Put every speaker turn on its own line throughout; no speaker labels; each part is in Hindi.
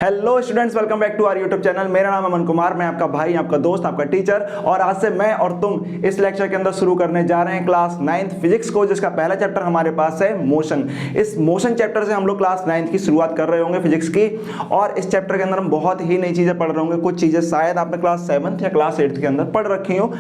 Hello students, welcome back to our YouTube channel. मेरा नाम अमन कुमार, मैं आपका भाई, आपका दोस्त, आपका टीचर। और आज से मैं और तुम इस लेक्चर के अंदर शुरू करने जा रहे हैं क्लास 9th फिजिक्स को, जिसका पहला चैप्टर हमारे पास है मोशन। इस मोशन चैप्टर से हम लोग क्लास 9th की शुरुआत कर रहे होंगे फिजिक्स की। और इस चैप्टर के अंदर हम बहुत ही नई चीजें पढ़ रहे होंगे। कुछ चीजें शायद आपने क्लास 7th या क्लास 8th के अंदर पढ़ रखी हो,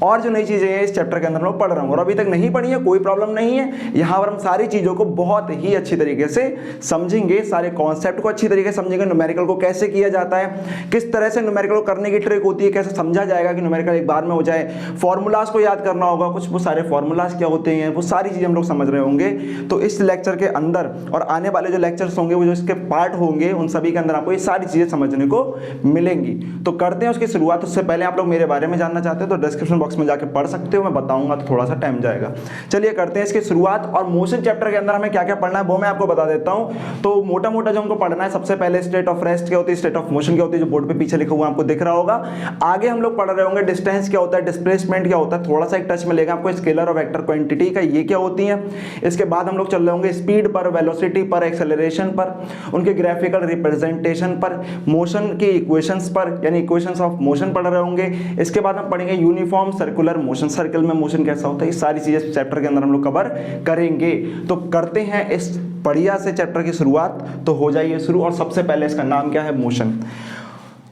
और जो नई चीजें हैं इस चैप्टर के अंदर हम लोग पढ़ रहे होंगे। और अभी तक नहीं पढ़ी है, कोई प्रॉब्लम नहीं है। यहाँ पर हम सारी चीजों को बहुत ही अच्छी तरीके से समझेंगे, सारे कॉन्सेप्ट को अच्छी तरीके से समझेंगे, न्यूमेरिकल को कैसे किया जाता है, किस तरह से न्यूमेरिकल करने की ट्रिक होती है, कैसे समझा जाएगा कि न्यूमेरिकल एक बार में हो जाए। फॉर्मूलाज को याद करना होगा, कुछ वो सारे फॉर्मूलाज क्या होते हैं, वो सारी चीजें हम लोग समझ रहे होंगे। तो इस लेक्चर के अंदर और आने वाले जो लेक्चर्स होंगे, वो जो इसके पार्ट होंगे, उन सभी के अंदर आपको ये सारी चीजें समझने को मिलेंगी। तो करते हैं उसकी शुरुआत। उससे पहले आप लोग मेरे बारे में जानना चाहते हो तो डिस्क्रिप्शन बॉक्स में जाकर पढ़ सकते हो, मैं बताऊंगा तो थोड़ा सा टाइम जाएगा। चलिए करते हैं इसकी शुरुआत। और मोशन चैप्टर के अंदर हमें क्या क्या पढ़ना है वो मैं आपको बता देता हूं। तो मोटा मोटा जो हमको पढ़ना है, सबसे पहले स्टेट ऑफ रेस्ट क्या होती है, स्टेट ऑफ मोशन क्या होती है, जो बोर्ड पे पीछे लिखा हुआ आपको दिख रहा होगा। आगे हम लोग पढ़ रहे होंगे डिस्टेंस क्या होता है, डिस्प्लेसमेंट क्या होता है, थोड़ा सा एक टच मिलेगा आपको स्केलर और वेक्टर क्वांटिटी का, ये क्या होती है। इसके बाद हम लोग चल रहे होंगे स्पीड पर, वेलोसिटी पर, एक्सेलरेशन पर, उनके ग्राफिकल रिप्रेजेंटेशन पर, मोशन के इक्वेशंस पर, यानी इक्वेशंस ऑफ मोशन पढ़ रहे होंगे। इसके बाद हम पढ़ेंगे यूनिफॉर्म सर्कुलर मोशन, सर्कल में मोशन कैसा होता है। ये सारी चीजें चैप्टर के अंदर हम लोग कवर करेंगे। तो करते हैं इस बढ़िया से चैप्टर की शुरुआत। तो हो जाइए शुरू। और सबसे पहले इसका नाम क्या है, मोशन।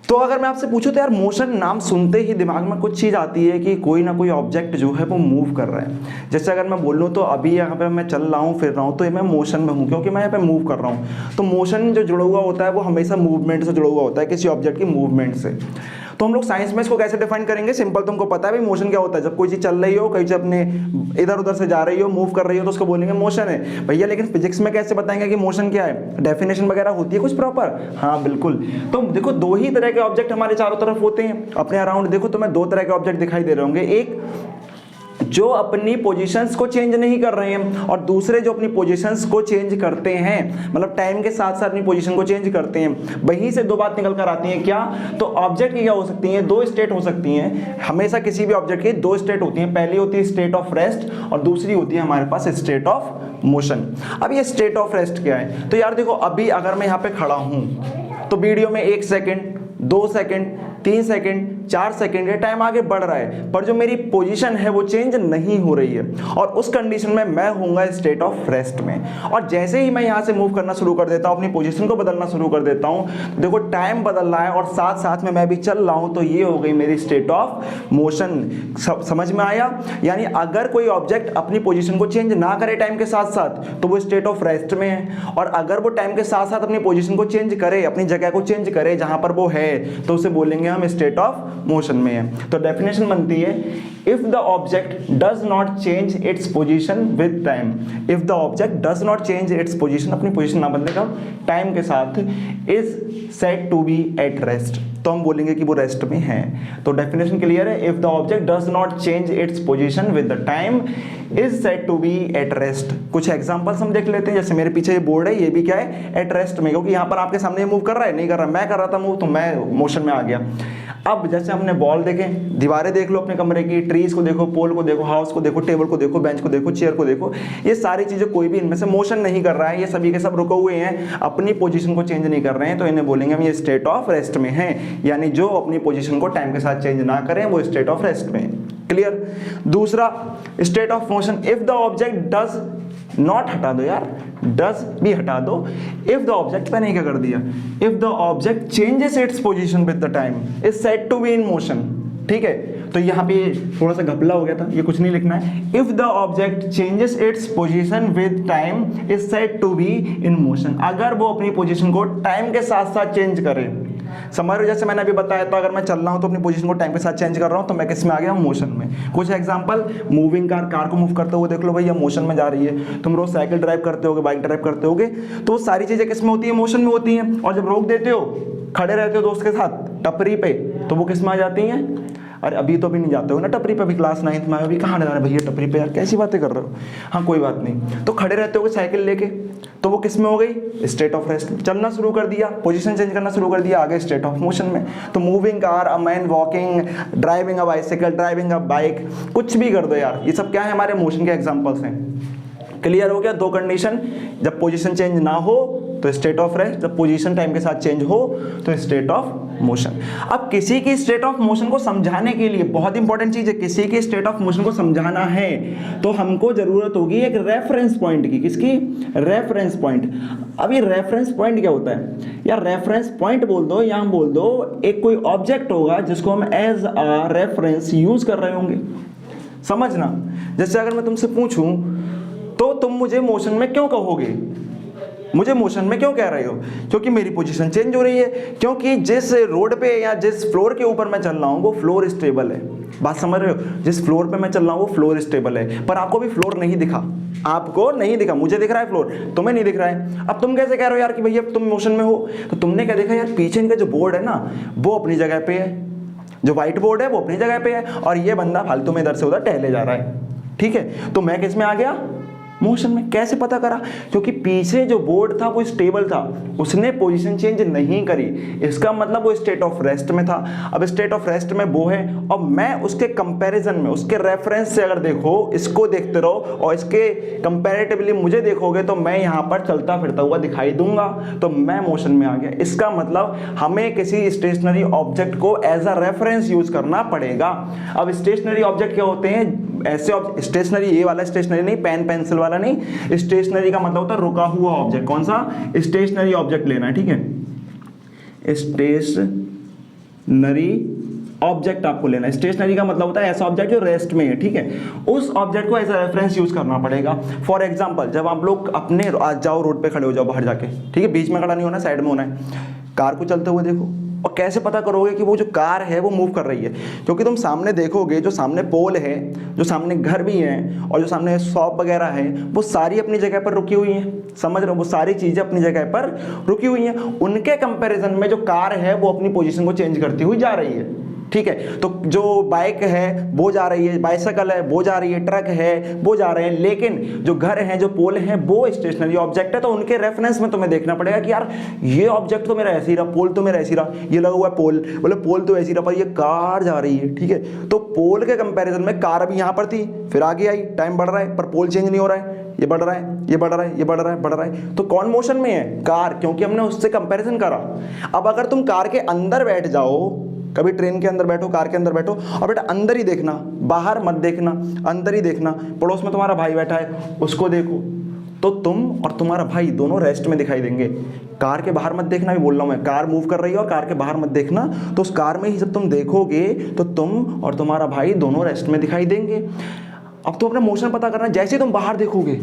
तो अगर मैं आपसे पूछूं तो यार, मोशन नाम सुनते ही दिमाग में कुछ चीज़ आती है कि कोई ना कोई ऑब्जेक्ट जो है वो मूव कर रहा है। जैसे अगर मैं बोलूं तो अभी यहाँ पे मैं चल रहा हूँ, फिर रहा हूँ, तो ये मैं मोशन में हूँ क्योंकि मैं यहाँ पे मूव कर रहा हूँ। तो मोशन जो जुड़ा हुआ होता है वो हमेशा मूवमेंट से जुड़ा हुआ होता है, किसी ऑब्जेक्ट की मूवमेंट से। तो हम लोग साइंस में इसको कैसे डिफाइन करेंगे, सिंपल, तुमको पता है भाई मोशन क्या होता है। जब कोई चीज़ चल रही हो, कहीं से अपने इधर उधर से जा रही हो, मूव कर रही हो, तो उसको बोलेंगे मोशन है भैया। लेकिन फिजिक्स में कैसे बताएंगे कि मोशन क्या है, डेफिनेशन वगैरह होती है कुछ प्रॉपर? हाँ बिल्कुल। तो देखो, दो ही तरह के ऑब्जेक्ट हमारे चारों तरफ होते हैं अपने अराउंड। देखो तुम्हें दो तरह के ऑब्जेक्ट दिखाई दे रहे होंगे, एक जो अपनी पोजीशंस को चेंज नहीं कर रहे हैं, और दूसरे जो अपनी पोजीशंस को चेंज करते हैं, मतलब टाइम के साथ साथ अपनी पोजीशन को चेंज करते हैं। वहीं से दो बात निकल कर आती है, क्या? तो ऑब्जेक्ट की क्या हो सकती हैं, दो स्टेट हो सकती हैं। हमेशा किसी भी ऑब्जेक्ट की दो स्टेट होती हैं, पहली होती है स्टेट ऑफ रेस्ट और दूसरी होती है हमारे पास स्टेट ऑफ मोशन। अब ये स्टेट ऑफ रेस्ट क्या है? तो यार देखो, अभी अगर मैं यहाँ पे खड़ा हूं तो वीडियो में 1 सेकेंड, 2 सेकेंड, 3 सेकेंड, 4 सेकेंड, ये टाइम आगे बढ़ रहा है, पर जो मेरी पोजीशन है वो चेंज नहीं हो रही है। और उस कंडीशन में मैं होऊंगा स्टेट ऑफ रेस्ट में। और जैसे ही मैं यहाँ से मूव करना शुरू कर देता हूँ, अपनी पोजीशन को बदलना शुरू कर देता हूँ, देखो टाइम बदल रहा है और साथ साथ में मैं भी चल रहा हूँ, तो ये हो गई मेरी स्टेट ऑफ मोशन। समझ में आया? यानी अगर कोई ऑब्जेक्ट अपनी पोजीशन को चेंज ना करे टाइम के साथ साथ, तो वो स्टेट ऑफ रेस्ट में है। और अगर वो टाइम के साथ साथ अपनी पोजीशन को चेंज करे, अपनी जगह को चेंज करे जहां पर वो है, तो उसे बोलेंगे हम स्टेट ऑफ मोशन में है। तो डेफिनेशन बनती है, if the object does not change its position with time. If the object does not change its position, अपनी पोजीशन ना बदले कब, टाइम के साथ, is said to be at rest, तो हम बोलेंगे कि वो रेस्ट में है। तो डेफिनेशन क्लियर है, if the object does not change its position with the time is said to be at rest. कुछ एग्जांपल्स हम देख लेते हैं। जैसे मेरे पीछे ये बोर्ड है, ये भी क्या है, एट रेस्ट में, क्योंकि यहाँ पर आपके सामने मूव कर रहा है, नहीं कर रहा, मैं कर रहा था मूव, तो मैं मोशन में आ गया। अब जैसे हमने बॉल देखे, दीवारें देख लो अपने कमरे की, ट्रीज को देखो, पोल को देखो, हाउस को देखो, टेबल को देखो, बेंच को देखो, चेयर को देखो, ये सारी चीजें कोई भी इनमें से मोशन नहीं कर रहा है, ये सभी के सब रुके हुए हैं, अपनी पोजीशन को चेंज नहीं कर रहे हैं, तो इन्हें बोलेंगे हम ये स्टेट ऑफ रेस्ट में है। यानी जो अपनी पोजीशन को टाइम के साथ चेंज ना करें वो स्टेट ऑफ रेस्ट में है। क्लियर? दूसरा state of motion, if the object does not, हटा दो यार, डज भी हटा दो, इफ द ऑब्जेक्ट, मैंने क्या कर दिया, if the object changes its position with the time is said to be in motion. ठीक है, तो यहाँ पे थोड़ा सा घपला हो गया था, ये कुछ नहीं लिखना है। If the object changes its position with time is said to be in motion. अगर वो अपनी पोजीशन को टाइम के साथ साथ चेंज करे, समझ रहे? जैसे मैंने अभी बताया था, अगर मैं चल रहा हूं तो अपनी पोजीशन को टाइम के साथ चेंज कर रहा हूं, तो मैं किस में आ गया हूं, मोशन में। कुछ एग्जांपल, मूविंग कार, कार को मूव करते हुए देख लो भैया, मोशन में जा रही है। तुम रोज साइकिल ड्राइव करते होगे, बाइक ड्राइव करते होगे, तो वो सारी चीजें किस में होती है, मोशन में होती हैं। और जब रोक देते हो, खड़े रहते हो दोस्त के साथ टपरी पे, तो वो किस में आ जाती हैं। अरे अभी तो भी नहीं जाते हो ना टपरी पे, अभी क्लास 9th में, अभी कहाँ जा रहे भैया टपरी पे, यार कैसी बातें कर रहे हो। हाँ कोई बात नहीं, तो खड़े रहते हो साइकिल लेके, तो वो किस में हो गई, स्टेट ऑफ रेस्ट। चलना शुरू कर दिया, पोजीशन चेंज करना शुरू कर दिया, आगे स्टेट ऑफ मोशन में। तो moving car, a man walking, driving a bicycle, driving a bike, कुछ भी कर दो यार, ये सब क्या है, हमारे मोशन के एग्जांपल्स हैं। क्लियर हो गया? दो कंडीशन, जब पोजीशन चेंज ना हो तो स्टेट ऑफ रेस्ट, जब पोजीशन टाइम के साथ चेंज हो तो स्टेट ऑफ मोशन। अब किसी की स्टेट ऑफ मोशन को समझाने के लिए बहुत इंपॉर्टेंट चीज है, किसी की स्टेट ऑफ मोशन को समझाना है तो हमको जरूरत होगी एक रेफरेंस पॉइंट की। किसकी? Reference point. अब ये रेफरेंस पॉइंट क्या होता है या रेफरेंस पॉइंट बोल दो या हम बोल दो एक कोई ऑब्जेक्ट होगा जिसको हम एज अ रेफरेंस यूज कर रहे होंगे। समझना, जैसे अगर मैं तुमसे पूछूं तो तुम मुझे मोशन में क्यों कहोगे, मुझे मोशन में क्यों कह रहे हो? क्योंकि मेरी पोजीशन चेंज हो रही है, क्योंकि जिस रोड पे या जिस फ्लोर के ऊपर मैं चल रहा हूं वो फ्लोर स्टेबल है। बात समझ रहे हो? जिस फ्लोर पे मैं चल रहा हूं वो फ्लोर स्टेबल है, पर आपको भी फ्लोर नहीं दिखा, आपको नहीं दिखा, मुझे दिख रहा है फ्लोर, तुम्हें नहीं दिख रहा है। अब तुम कैसे कह रहे हो यार कि भैया तुम मोशन में हो? तो तुमने क्या देखा यार, पीछे इनका जो बोर्ड है ना वो अपनी जगह पे है, जो व्हाइट बोर्ड है वो अपनी जगह पे है, और ये बंदा फालतू में इधर से उधर टहले जा रहा है। ठीक है, तो मैं किस में आ गया? मोशन में। कैसे पता करा? क्योंकि पीछे जो बोर्ड था वो स्टेबल था, उसने पोजीशन चेंज नहीं करी, इसका मतलब वो स्टेट ऑफ रेस्ट में था। अब स्टेट ऑफ रेस्ट में वो है और मैं उसके कंपैरिजन में, उसके रेफरेंस से अगर देखो, इसको देखते रहो और इसके कंपैरेटिवली मुझे देखोगे तो मैं यहाँ पर चलता फिरता हुआ दिखाई दूंगा, तो मैं मोशन में आ गया। इसका मतलब हमें किसी स्टेशनरी ऑब्जेक्ट को एज अ रेफरेंस यूज करना पड़ेगा। अब स्टेशनरी ऑब्जेक्ट क्या होते हैं? ऐसे स्टेशनरी, ये वाला स्टेशनरी नहीं, पेन पेंसिल वाला नहीं, स्टेशनरी का मतलब होता है रुका हुआ ऑब्जेक्ट। कौन सा? स्टेशनरी ऑब्जेक्ट लेना है। ठीक है, स्टेशनरी ऑब्जेक्ट आपको लेना है। स्टेशनरी का मतलब होता है ऐसा ऑब्जेक्ट जो रेस्ट में है। ठीक है, उस ऑब्जेक्ट को एज अ रेफरेंस यूज करना पड़ेगा। फॉर एग्जांपल, जब आप लोग अपने आज जाओ रोड पे खड़े हो जाओ बाहर जाके, ठीक है, बीच में खड़ा नहीं होना, साइड में होना है, कार को चलते हुए देखो, और कैसे पता करोगे कि वो जो कार है वो मूव कर रही है? क्योंकि तुम सामने देखोगे, जो सामने पोल है, जो सामने घर भी हैं और जो सामने शॉप वगैरह है, वो सारी अपनी जगह पर रुकी हुई हैं। समझ रहे हो? वो सारी चीजें अपनी जगह पर रुकी हुई हैं। उनके कंपैरिजन में जो कार है वो अपनी पोजीशन को चेंज करती हुई जा रही है। ठीक है, तो जो बाइक है वो जा रही है, बाइसाइकिल है वो जा रही है, ट्रक है वो जा रहे हैं, लेकिन जो घर है, जो पोल है, वो स्टेशनरी ऑब्जेक्ट है। तो उनके रेफरेंस में तुम्हें देखना पड़ेगा कि यार ये ऑब्जेक्ट तो मेरा ऐसे ही रहा, पोल तो मेरा ऐसे ही रहा, ये लगा हुआ है पोल, बोले पोल तो ऐसे ही रहा, पर ये कार जा रही है। ठीक है, तो पोल के कंपैरिजन में कार अभी यहाँ पर थी, फिर आगे आई, टाइम बढ़ रहा है, पर पोल चेंज नहीं हो रहा है, ये बढ़ रहा है, ये बढ़ रहा है, ये बढ़ रहा है, बढ़ रहा है। तो कौन मोशन में है? कार, क्योंकि हमने उससे कंपैरिजन करा। अब अगर तुम कार के अंदर बैठ जाओ, कभी ट्रेन के अंदर बैठो, कार के अंदर बैठो, और बेटा अंदर ही देखना, बाहर मत देखना, अंदर ही देखना। पड़ोस में तुम्हारा भाई बैठा है, उसको देखो, तो तुम और तुम्हारा भाई दोनों रेस्ट में दिखाई देंगे। कार के बाहर मत देखना, भी बोल रहा हूं मैं, कार मूव कर रही है और कार के बाहर मत देखना। तो उस कार में ही जब तुम देखोगे तो तुम और तुम्हारा भाई दोनों रेस्ट में दिखाई देंगे। अब तो अपना मोशन पता करना, जैसे तुम बाहर देखोगे,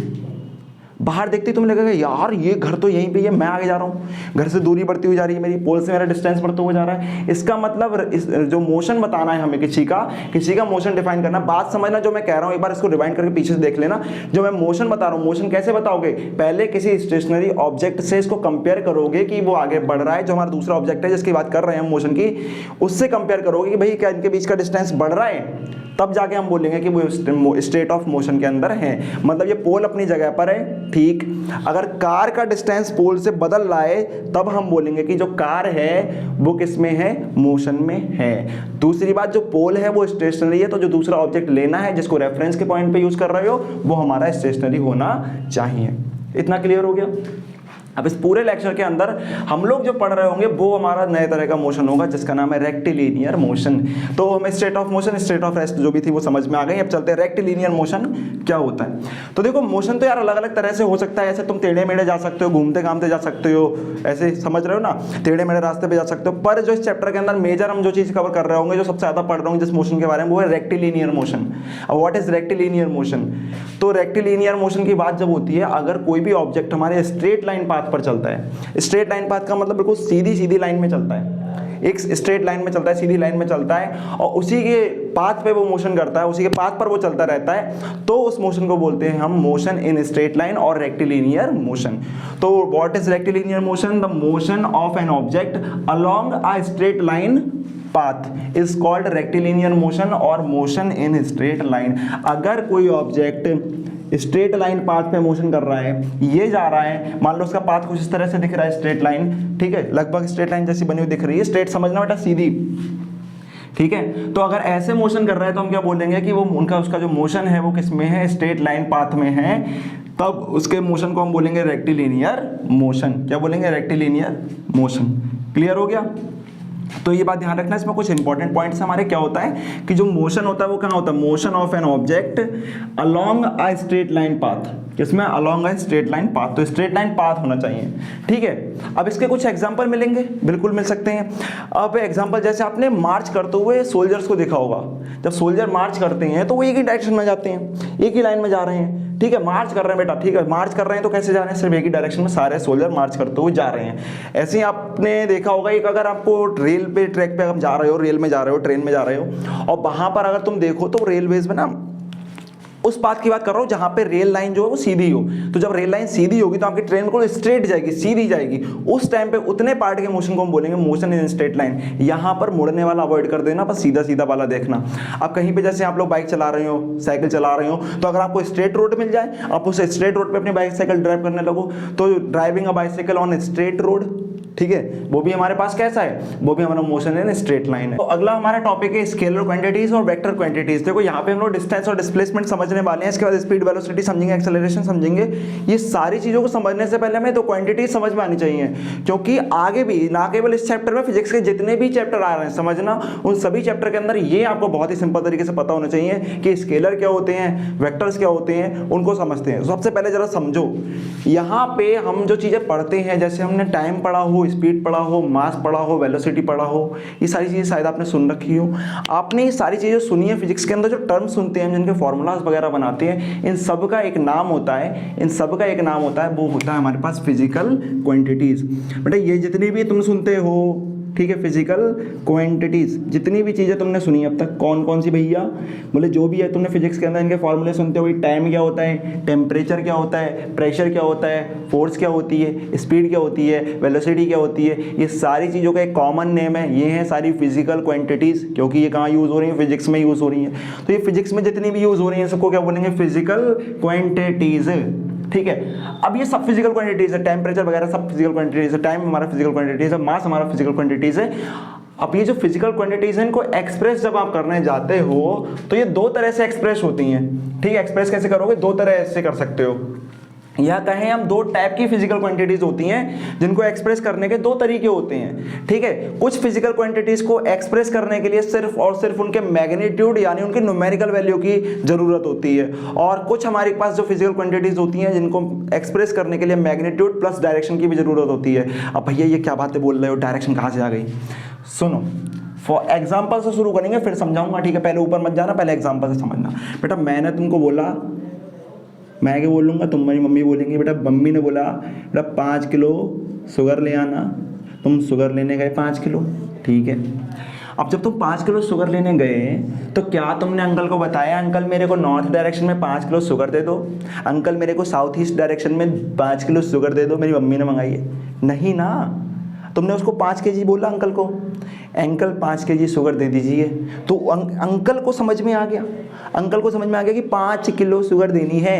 बाहर देखते ही तुम्हें लगेगा यार ये घर तो यहीं पे है, मैं आगे जा रहा हूँ, घर से दूरी बढ़ती हुई जा रही है मेरी, पोल से मेरा डिस्टेंस बढ़ता हुआ जा रहा है। इसका मतलब जो मोशन बताना है हमें किसी का मोशन डिफाइन करना। बात समझना जो मैं कह रहा हूँ, एक बार इसको रिवाइंड करके पीछे से देख लेना। जो मैं मोशन बता रहा हूँ, मोशन कैसे बताओगे? पहले किसी स्टेशनरी ऑब्जेक्ट से इसको कंपेयर करोगे कि वो आगे बढ़ रहा है, जो हमारा दूसरा ऑब्जेक्ट है जिसकी बात कर रहे हैं हम मोशन की, उससे कंपेयर करोगे कि भाई क्या इनके बीच का डिस्टेंस बढ़ रहा है, तब जाके हम बोलेंगे कि वो स्टेट ऑफ मोशन के अंदर है। मतलब ये पोल अपनी जगह पर है, ठीक। अगर कार का डिस्टेंस पोल से बदल रहा है तब हम बोलेंगे कि जो कार है वो किस में है? मोशन में है। दूसरी बात, जो पोल है वो स्टेशनरी है, तो जो दूसरा ऑब्जेक्ट लेना है जिसको रेफरेंस के पॉइंट पे यूज कर रहे हो वो हमारा स्टेशनरी होना चाहिए। इतना क्लियर हो गया? अब इस पूरे लेक्चर के अंदर हम लोग जो पढ़ रहे होंगे वो हमारा नए तरह का मोशन होगा जिसका नाम है रेक्टिलिनियर मोशन। तो हमें state of motion, state of rest जो भी थी वो समझ में आ गई। अब चलते हैं रेक्टिलिनियर मोशन क्या होता है। तो देखो मोशन तो यार अलग अलग तरह से हो सकता है। ऐसे तुम टेढ़े मेढ़े जा सकते हो, घूमते घामते जा सकते हो, ऐसे समझ रहे हो ना, टेढ़े मेढ़े रास्ते पे जा सकते हो। पर जो इस चैप्टर के अंदर मेजर हम जो चीज़ कवर कर रहे होंगे, जो सबसे ज़्यादा पढ़ रहे होंगे जिस मोशन के बारे में, वो है रेक्टिलिनियर मोशन। अब व्हाट इज रेक्टिलिनियर मोशन? तो रेक्टिलिनियर मोशन की बात जब होती है, अगर कोई भी ऑब्जेक्ट हमारे स्ट्रेट लाइन पाथ पर चलता है, स्ट्रेट लाइन पाथ का मतलब बिल्कुल सीधी सीधी लाइन में चलता है, एक स्ट्रेट लाइन में चलता है, सीधी लाइन में चलता है, और उसी के पाथ पे वो मोशन करता है, उसी के पाथ पर वो चलता रहता है, तो उस मोशन को बोलते हैं हम मोशन इन स्ट्रेट लाइन और रेक्टिलिनियर मोशन। तो what is rectilinear motion? The motion of an object along a straight line path is called rectilinear motion और मोशन इन स्ट्रेट लाइन। अगर कोई ऑब्जेक्ट स्ट्रेट लाइन पाथ पे मोशन कर रहा है, ये जा रहा है, मान लो उसका पाथ कुछ इस तरह से दिख रहा है, स्ट्रेट लाइन, ठीक है, लगभग स्ट्रेट लाइन जैसी बनी हुई दिख रही है, स्ट्रेट समझना बेटा, सीधी, ठीक है। तो अगर ऐसे मोशन कर रहा है तो हम क्या बोलेंगे कि वो उसका जो मोशन है वो किस में है? स्ट्रेट लाइन पाथ में है, तब उसके मोशन को हम बोलेंगे रेक्टिलिनियर मोशन। क्या बोलेंगे? Rectilinear motion. क्लियर हो गया? तो ये बात ध्यान रखना, इसमें कुछ इंपॉर्टेंट पॉइंट्स हमारे क्या होता है कि जो मोशन होता है वो कहाँ होता है? Motion of an object along a straight line path. किसमें? Along a straight line path. तो स्ट्रेट लाइन पाथ होना चाहिए, ठीक है। अब इसके कुछ एग्जांपल मिलेंगे, बिल्कुल मिल सकते हैं। अब एग्जांपल जैसे आपने मार्च करते हुए सोल्जर्स को देखा होगा, जब सोल्जर मार्च करते हैं तो वो एक ही डायरेक्शन में जाते हैं, एक ही लाइन में जा रहे हैं, ठीक है। मार्च कर रहे हैं बेटा, ठीक है, मार्च कर रहे हैं तो कैसे जा रहे हैं? सिर्फ एक ही डायरेक्शन में सारे सोल्जर मार्च करते हुए जा रहे हैं। ऐसे ही आपने देखा होगा एक, अगर आपको रेल पे ट्रैक पे आप जा रहे हो, रेल में जा रहे हो, ट्रेन में जा रहे हो, और वहां पर अगर तुम देखो तो रेलवेज में ना, उस बात की बात कर रहा हूं जहां पे रेल लाइन जो है वो सीधी हो, तो जब रेल लाइन सीधी होगी तो आपकी ट्रेन को स्ट्रेट जाएगी, सीधी जाएगी। उस टाइम पे उतने पार्ट के मोशन को हम बोलेंगे मोशन इन स्ट्रेट लाइन। यहां पर मुड़ने वाला अवॉइड कर देना, बस सीधा सीधा वाला देखना। अब कहीं पे जैसे आप लोग बाइक चला रहे हो, साइकिल चला रहे हो, तो अगर आपको स्ट्रेट रोड मिल जाए, आप उस स्ट्रेट रोड पे अपनी बाइक साइकिल ड्राइव करने लगो, तो driving a bicycle on straight road, ठीक है, वो भी हमारे पास कैसा है? वो भी हमारा मोशन इन स्ट्रेट लाइन है। तो अगला हमारा टॉपिक है स्केलर क्वांटिटीज और वेक्टर क्वांटिटीज। देखो यहाँ पे हम लोग डिस्टेंस और डिस्प्लेसमेंट समझने वाले हैं, इसके बाद स्पीड वेलोसिटी समझेंगे, एक्सेलरेशन समझेंगे। ये सारी चीजों को समझने से पहले हमें तो क्वांटिटीज समझ में आनी चाहिए, क्योंकि आगे भी ना केवल इस चैप्टर में, फिजिक्स के जितने भी चैप्टर आ रहे हैं समझना, उन सभी चैप्टर के अंदर ये आपको बहुत ही सिंपल तरीके से पता होना चाहिए कि स्केलर क्या होते हैं, वेक्टर्स क्या होते हैं, उनको समझते हैं। सबसे पहले जरा समझो, यहाँ पे हम जो चीजें पढ़ते हैं, जैसे हमने टाइम पढ़ा हो, स्पीड पढ़ा हो, मास पढ़ा हो, वेलोसिटी पढ़ा हो, ये सारी चीजें शायद आपने सुन रखी हो। आपने ये सारी चीजें सुनी है। फिजिक्स के अंदर जो टर्म सुनते हैं, जिनके फॉर्मूलाज वगैरह बनाते हैं, इन सब का एक नाम होता है, इन सब का एक नाम होता है, वो होता है हमारे पास फिजिकल क्वांटिटीज। बेटा ये जितनी भी तुम सुनते हो, ठीक है, फिजिकल क्वांटिटीज, जितनी भी चीजें तुमने सुनी अब तक, कौन कौन सी भैया? बोले जो भी है तुमने फिजिक्स के अंदर इनके फॉर्मूले सुनते हो। टाइम क्या होता है, टेम्परेचर क्या होता है, प्रेशर क्या होता है, फोर्स क्या होती है, स्पीड क्या होती है, वेलोसिटी क्या होती है, ये सारी चीज़ों का एक कॉमन नेम है, ये है सारी फिजिकल क्वांटिटीज। क्योंकि ये कहाँ यूज़ हो रही है? फिजिक्स में यूज़ हो रही है। तो ये फिजिक्स में जितनी भी यूज़ हो रही है सबको क्या बोलेंगे? फिजिकल क्वांटिटीज, ठीक है। अब ये सब फिजिकल क्वांटिटीज है, टेम्परेचर वगैरह सब फिजिकल क्वांटिटीज है, टाइम हमारा फिजिकल क्वांटिटीज है, मास हमारा फिजिकल क्वांटिटीज है। अब ये जो फिजिकल क्वांटिटीज है, इनको एक्सप्रेस जब आप करने जाते हो तो ये दो तरह से एक्सप्रेस होती हैं, ठीक है। एक्सप्रेस कैसे करोगे? दो तरह से कर सकते हो, या कहें हम दो टाइप की फिजिकल क्वांटिटीज होती हैं जिनको एक्सप्रेस करने के दो तरीके होते हैं, ठीक है। कुछ फिजिकल क्वांटिटीज को एक्सप्रेस करने के लिए सिर्फ और सिर्फ उनके मैग्नीट्यूड यानी उनके न्यूमेरिकल वैल्यू की जरूरत होती है, और कुछ हमारे पास जो फिजिकल क्वांटिटीज होती हैं जिनको एक्सप्रेस करने के लिए मैग्नीट्यूड प्लस डायरेक्शन की भी जरूरत होती है। अब भैया ये क्या बातें बोल रहे हो, डायरेक्शन कहाँ से आ गई? सुनो, फॉर एग्जाम्पल से शुरू करेंगे फिर समझाऊंगा, ठीक है। पहले ऊपर मत जाना, पहले एग्जाम्पल से समझना। बेटा मैंने तुमको बोला, मैं क्या बोल लूँगा, तुम मेरी मम्मी बोलेंगी, बेटा मम्मी ने बोला बेटा 5 किलो शुगर ले आना, तुम शुगर लेने गए 5 किलो, ठीक है। अब जब तुम 5 किलो शुगर लेने गए तो क्या तुमने अंकल को बताया, अंकल मेरे को नॉर्थ डायरेक्शन में 5 किलो शुगर दे दो, अंकल मेरे को साउथ ईस्ट डायरेक्शन में 5 किलो शुगर दे दो, मेरी मम्मी ने मंगाई है? नहीं ना, तुमने उसको 5 kg बोला अंकल को, अंकल 5 kg शुगर दे दीजिए, तो अंकल को समझ में आ गया, अंकल को समझ में आ गया कि 5 किलो शुगर देनी है।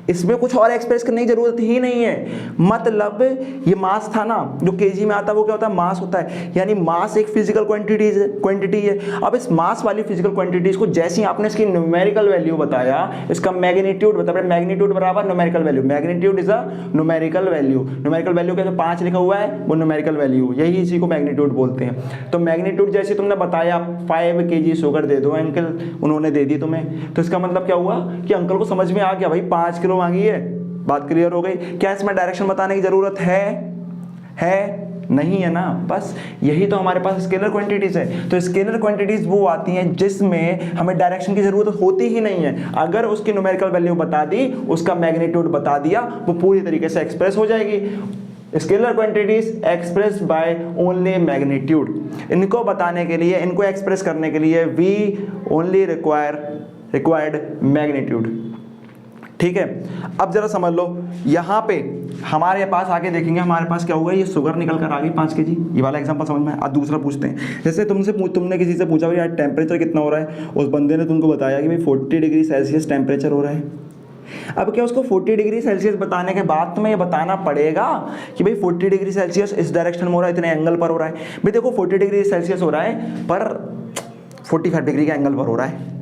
इसमें कुछ और एक्सप्रेस करने की जरूरत ही नहीं है। मतलब ये मास था ना, जो केजी में आता है वो क्या होता है? मास होता है, यानी मास एक फिजिकल क्वांटिटी है। अब इस मास वाली फिजिकल क्वांटिटीज को जैसे ही आपने इसकी न्यूमेरिकल वैल्यू बताया, इसका मैग्नीट्यूड बताया, मैग्नीट्यूड बराबर numerical value, magnitude is a numerical value. Numerical value का जो 5 लिखा हुआ है वो न्यूमेरिकल वैल्यू, यही इसी को मैग्नीट्यूड बोलते हैं। तो मैग्नीट्यूड जैसे तुमने बताया 5 kg शुगर दे दो अंकल, उन्होंने दे दी तुम्हें, तो इसका मतलब क्या हुआ कि अंकल को समझ में आ गया भाई 5 किलो मांगी है, बात क्लियर हो गई। क्या इसमें डायरेक्शन बताने की जरूरत है? नहीं है ना। बस यही तो हमारे पास स्केलर क्वांटिटीज है। तो स्केलर क्वांटिटीज वो आती हैं जिसमें हमें डायरेक्शन की जरूरत होती ही नहीं है। अगर उसकी न्यूमेरिकल वैल्यू बता दी, उसका मैग्नीट्यूड बता दिया, वो पूरी तरीके से एक्सप्रेस हो जाएगी। Scalar quantities expressed by only magnitude. इनको बताने के लिए, इनको एक्सप्रेस करने के लिए वी ओनली रिक्वायर्ड मैग्नीट्यूड, ठीक है। अब जरा समझ लो, यहाँ पे हमारे पास आगे देखेंगे, हमारे पास क्या हुआ, ये शुगर निकल कर आ गई 5 kg। ये वाला एग्जांपल समझ में। आज दूसरा पूछते हैं, जैसे तुमने किसी से पूछा भाई यार टेम्परेचर कितना हो रहा है, उस बंदे ने तुमको बताया कि भाई 40 डिग्री सेल्सियस टेम्परेचर हो रहा है। अब क्या उसको 40 डिग्री सेल्सियस बताने के बाद तुम्हें ये बताना पड़ेगा कि भाई 40 डिग्री सेल्सियस इस डायरेक्शन में हो रहा है, इतने एंगल पर हो रहा है। भाई देखो 40 डिग्री सेल्सियस हो रहा है पर 45 डिग्री के एंगल पर हो रहा है।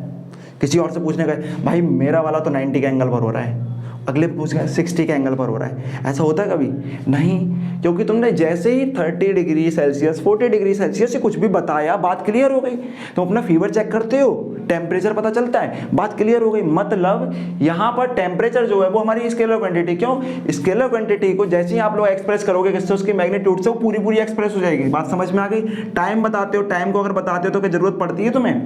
किसी और से पूछने का भाई मेरा वाला तो 90 के एंगल पर हो रहा है, अगले पूछ गए 60 के एंगल पर हो रहा है, ऐसा होता है कभी नहीं, क्योंकि तुमने जैसे ही 30 डिग्री सेल्सियस 40 डिग्री सेल्सियस से कुछ भी बताया, बात क्लियर हो गई। तुम अपना फीवर चेक करते हो, टेम्परेचर पता चलता है, बात क्लियर हो गई। मतलब यहाँ पर टेम्परेचर जो है वो हमारी स्केलर क्वांटिटी, क्यों स्केलर क्वांटिटी को जैसे ही आप लोग एक्सप्रेस करोगे किससे, उसकी मैग्नीट्यूड से, वो पूरी पूरी एक्सप्रेस हो जाएगी। बात समझ में आ गई। टाइम बताते हो, टाइम को अगर बताते हो तो क्या जरूरत पड़ती है तुम्हें,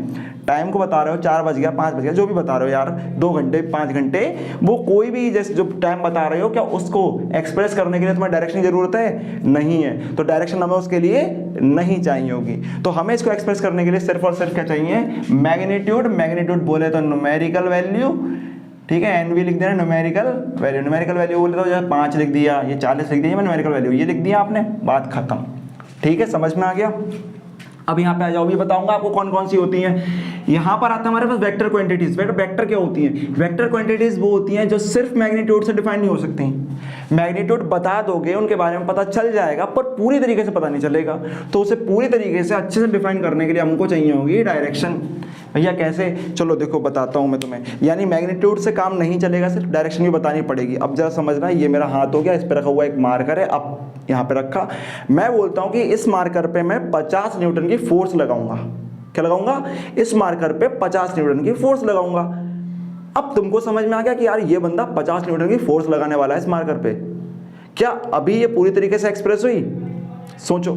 टाइम को बता रहे हो 4 बज गया 5 बज गया जो भी बता रहे हो यार, 2 घंटे 5 घंटे, वो कोई भी जैसे जो टाइम बता रहे हो, क्या उसको एक्सप्रेस करने के लिए तुम्हें डायरेक्शन की जरूरत है, नहीं है। तो डायरेक्शन हमें उसके लिए नहीं चाहिए होगी। तो हमें इसको एक्सप्रेस करने के लिए सिर्फ और सिर्फ क्या चाहिए, मैग्नीट्यूड। मैग्नीट्यूड बोले तो न्यूमेरिकल वैल्यू, ठीक है, एनवी लिख देना न्यूमेरिकल वैल्यू। न्यूमेरिकल वैल्यू बोले तो जैसे 5 लिख दिया, ये 40 लिख दिया, मैं न्यूमेरिकल वैल्यू ये लिख दिया आपने, बात खत्म। ठीक है, समझ में आ गया। अब यहाँ पे आ जाओ, भी बताऊंगा आपको कौन कौन सी होती हैं। यहाँ पर आता है हमारे पास वेक्टर क्वांटिटीज। वेक्टर क्या होती हैं, वेक्टर क्वांटिटीज वो होती हैं जो सिर्फ मैग्नीट्यूड से डिफाइन नहीं हो सकती। मैग्नीट्यूड बता दोगे, उनके बारे में पता चल जाएगा, पर पूरी तरीके से पता नहीं चलेगा। तो उसे पूरी तरीके से अच्छे से डिफाइन करने के लिए हमको चाहिए होगी डायरेक्शन। भैया कैसे, चलो देखो बताता हूँ मैं तुम्हें। यानी मैग्नीट्यूड से काम नहीं चलेगा, सिर्फ डायरेक्शन भी बतानी पड़ेगी। अब जरा समझना, ये मेरा हाथ हो गया, इस पर रखा हुआ एक मार्कर है, अब यहाँ पे रखा, मैं बोलता हूँ कि इस मार्कर पे मैं 50 न्यूटन की फोर्स लगाऊंगा। क्या लगाऊंगा, इस मार्कर पे 50 न्यूटन की फोर्स लगाऊंगा। अब तुमको समझ में आ गया कि यार ये बंदा 50 न्यूटन की फोर्स लगाने वाला है इस मार्कर पे। क्या अभी ये पूरी तरीके से एक्सप्रेस हुई? सोचो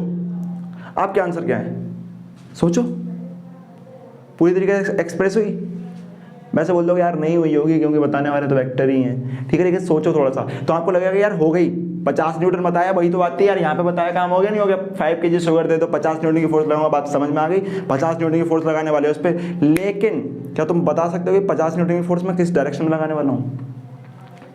आपके आंसर क्या है, सोचो। पूरी तरीके से एक्सप्रेस हुई? वैसे बोल दोगे यार नहीं हुई होगी क्योंकि बताने वाले तो वेक्टर ही हैं। ठीक है, लेकिन सोचो थोड़ा सा, तो आपको लगेगा कि यार हो गई, 50 न्यूटन बताया, वही तो बात थी यार, यहाँ पे बताया काम हो गया नहीं हो गया। 5 kg शुगर दे दो, 50 न्यूटन की फोर्स लगाऊंगा, बात समझ में आ गई। 50 न्यूटन की फोर्स लगाने वाले उस पर, लेकिन क्या तुम बता सकते हो कि 50 न्यूटन की फोर्स मैं किस डायरेक्शन में लगाने वाला हूँ?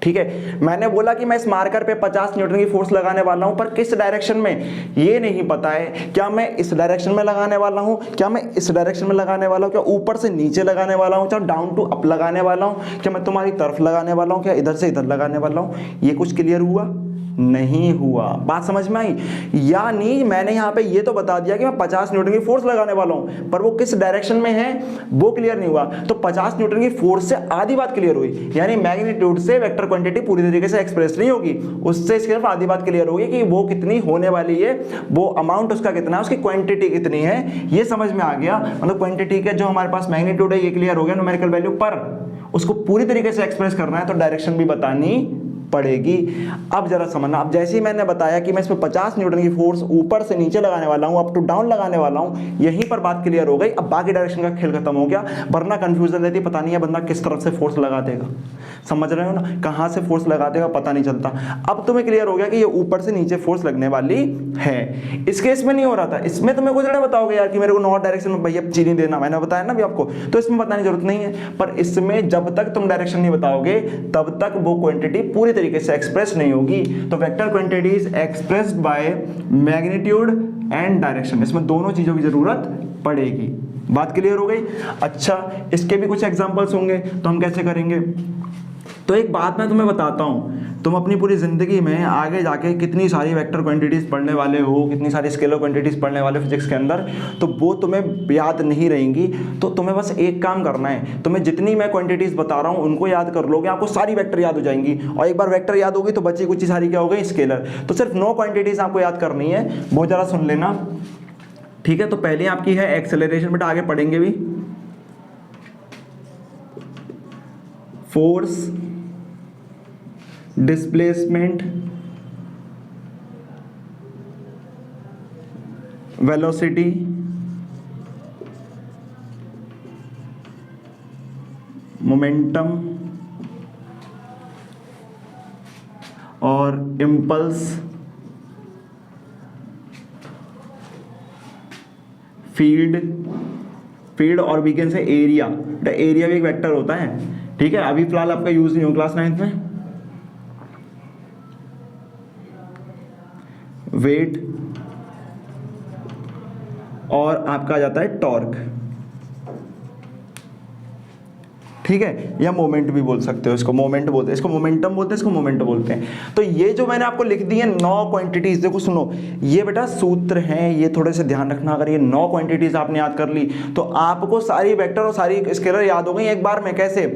ठीक है, मैंने बोला कि मैं इस मार्कर पे 50 न्यूटन की फोर्स लगाने वाला हूं, पर किस डायरेक्शन में ये नहीं पता है। क्या मैं इस डायरेक्शन में लगाने वाला हूं, क्या मैं इस डायरेक्शन में लगाने वाला हूं, क्या ऊपर से नीचे लगाने वाला हूं, क्या डाउन टू अप लगाने वाला हूं, क्या मैं तुम्हारी तरफ लगाने वाला हूं, क्या इधर से इधर लगाने वाला हूं? ये कुछ क्लियर हुआ? नहीं हुआ। बात समझ में आई? यानी मैंने यहाँ पे ये तो बता दिया कि मैं 50 न्यूटन की फोर्स लगाने वाला हूं, पर वो किस डायरेक्शन में है वो क्लियर नहीं हुआ। तो 50 न्यूटन की फोर्स से आधी बात क्लियर हुई, यानी मैग्नीट्यूड से वेक्टर क्वांटिटी पूरी तरीके से एक्सप्रेस नहीं होगी, उससे सिर्फ आधी बात क्लियर होगी कि वो कितनी होने वाली है, वो अमाउंट उसका कितना है, उसकी क्वांटिटी कितनी है, ये समझ में आ गया। मतलब क्वांटिटी का जो हमारे पास मैग्नीट्यूड है ये क्लियर हो गया न्यूमेरिकल वैल्यू, पर उसको पूरी तरीके से एक्सप्रेस करना है तो डायरेक्शन भी बतानी पड़ेगी। अब जरा समझना, अब जैसे ही मैंने बताया कि मैं इसमें 50 न्यूटन की फोर्स ऊपर से नीचे लगाने वाला हूं, अप टू डाउन लगाने वाला हूं, यहीं पर बात क्लियर हो गई। अब बाकी डायरेक्शन का खेल खत्म हो गया, वरना कंफ्यूजन रहती, पता नहीं है बंदा किस तरफ से फोर्स लगा देगा। समझ रहे हो ना, कहां से फोर्स लगा देगा पता नहीं चलता। अब तुम्हें क्लियर हो गया कि ये ऊपर से नीचे फोर्स लगने वाली है। इस केस में नहीं हो रहा था, इसमें तुम्हें कुछ नहीं बताओगे यार कि मेरे को नॉर्थ डायरेक्शन में भैया चीनी देना, मैंने बताया ना भी आपको, तो इसमें बताने की जरूरत नहीं है। पर इसमें जब तक तुम डायरेक्शन नहीं बताओगे तब तक वो क्वांटिटी पूरी तरीके से एक्सप्रेस नहीं होगी। तो vector quantity is expressed by magnitude and direction, इसमें दोनों चीजों की जरूरत पड़ेगी। बात क्लियर हो गई? अच्छा, इसके भी कुछ एग्जांपल्स होंगे, तो हम कैसे करेंगे? तो एक बात मैं तुम्हें बताता हूं, तुम अपनी पूरी जिंदगी में आगे जाके कितनी सारी वेक्टर क्वांटिटीज पढ़ने वाले हो, कितनी सारी स्केलर क्वांटिटीज पढ़ने वाले फिजिक्स के अंदर, तो वो तुम्हें याद नहीं रहेंगी। तो तुम्हें बस एक काम करना है, तुम्हें जितनी मैं क्वांटिटीज बता रहा हूं उनको याद कर लोगे, आपको सारी वेक्टर याद हो जाएंगी। और एक बार वेक्टर याद होगी तो बची कुछ सारी क्या हो गई, स्केलर। तो सिर्फ 9 क्वांटिटीज आपको याद करनी है, वो जरा सुन लेना। ठीक है, तो पहले आपकी है एक्सेलरेशन, बेटा आगे पढ़ेंगे भी। फोर्स, डिस्प्लेसमेंट, वेलोसिटी, मोमेंटम और इम्पल्स, फील्ड और we can say area. Area भी एक वेक्टर होता है। ठीक है, अभी फिलहाल आपका यूज नहीं हो क्लास 9th में। वेट और आपका आ जाता है टॉर्क। ठीक है, या मोमेंट भी बोल सकते हो, इसको मोमेंट बोलते हैं, इसको मोमेंटम बोलते हैं, इसको मोमेंट बोलते हैं। तो ये जो मैंने आपको लिख दी है 9 क्वांटिटीज, देखो सुनो, ये बेटा सूत्र हैं, ये थोड़े से ध्यान रखना। अगर ये 9 क्वांटिटीज आपने याद कर ली तो आपको सारी वेक्टर और सारी स्केलर याद हो गई एक बार में। कैसे?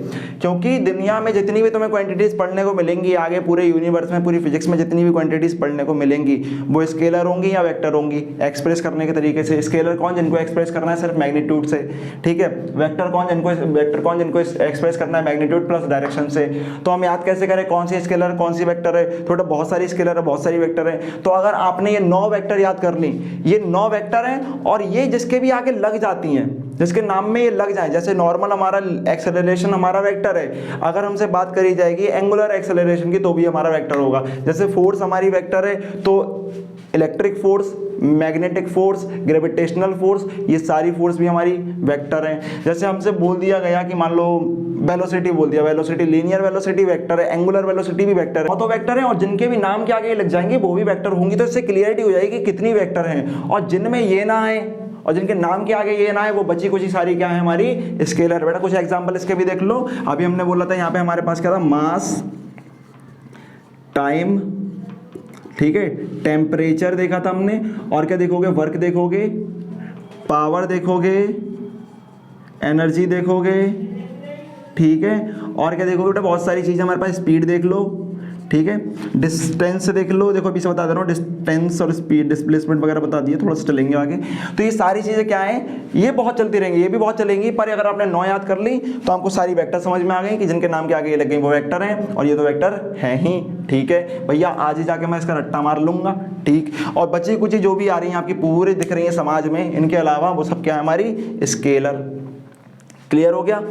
क्योंकि दुनिया में जितनी भी तुम्हें क्वांटिटीज पढ़ने को मिलेंगी आगे, पूरे यूनिवर्स में, पूरी फिजिक्स में जितनी भी क्वांटिटीज पढ़ने को मिलेंगी वो स्केलर होंगी या वेक्टर होंगी, एक्सप्रेस करने के तरीके से। स्केलर कौन? जिनको एक्सप्रेस करना है सिर्फ मैग्नीट्यूड से, ठीक है। वेक्टर कौन? जिनको एक्सप्रेस करना है मैग्नीट्यूड प्लस डायरेक्शन से। तो हम याद कैसे करें कौन सी स्केलर कौन सी वेक्टर है? थोड़ा बहुत सारी स्केलर है, बहुत सारी वेक्टर है। तो अगर आपने ये 9 वेक्टर याद कर ली, ये 9 वेक्टर हैं और ये जिसके भी आगे लग जाती हैं, जिसके नाम में ये लग जाए, जैसे नॉर्मल हमारा एक्सेलरेशन हमारा वेक्टर है, अगर हमसे बात करी जाएगी एंगुलर एक्सेलरेशन की तो भी हमारा वेक्टर होगा। जैसे फोर्स हमारी वेक्टर है तो electric force, magnetic force, gravitational force, ये सारी फोर्स भी हमारी वेक्टर हैं। जैसे हमसे बोल दिया गया कि मान लो वेलोसिटी बोल दिया, वेलोसिटी लीनियर वेलोसिटी वेक्टर है, एंगुलर वेलोसिटी भी वेक्टर है, तो वेक्टर है। और जिनके भी नाम के आगे लग जाएंगे वो भी वेक्टर होंगी। तो इससे क्लियरिटी हो जाएगी कितनी वेक्टर हैं। और जिनमें ये ना आए और जिनके नाम के आगे ये ना है वो बची कुछ ही सारी क्या है हमारी स्केलर। बेटा कुछ एग्जांपल इसके भी देख लो। अभी हमने बोला था यहाँ पे हमारे पास क्या था? मास, टाइम, ठीक है, टेम्परेचर देखा था हमने, और क्या देखोगे? वर्क देखोगे, पावर देखोगे, एनर्जी देखोगे, ठीक है, और क्या देखोगे बेटा? बहुत सारी चीज़ें हमारे पास, स्पीड देख लो, ठीक है, डिस्टेंस देख लो। देखो अभी से बता दे रहा हूँ, डिस्टेंस और स्पीड, डिस्प्लेसमेंट वगैरह बता दिए, थोड़ा सा चलेंगे आगे। तो ये सारी चीज़ें क्या हैं? ये बहुत चलती रहेंगी, ये भी बहुत चलेंगी, पर अगर आपने 9 याद कर ली तो आपको सारी वेक्टर समझ में आ गई कि जिनके नाम के आगे ये लग गई वो वेक्टर हैं, और ये तो वेक्टर हैं ही, ठीक है भैया। आज ही जाके मैं इसका रट्टा मार लूंगा, ठीक। और बची कुछ जो भी आ रही हैं आपकी पूरी दिख रही है समाज में, इनके अलावा वो सब क्या है? हमारी स्केलर। क्लियर हो गया?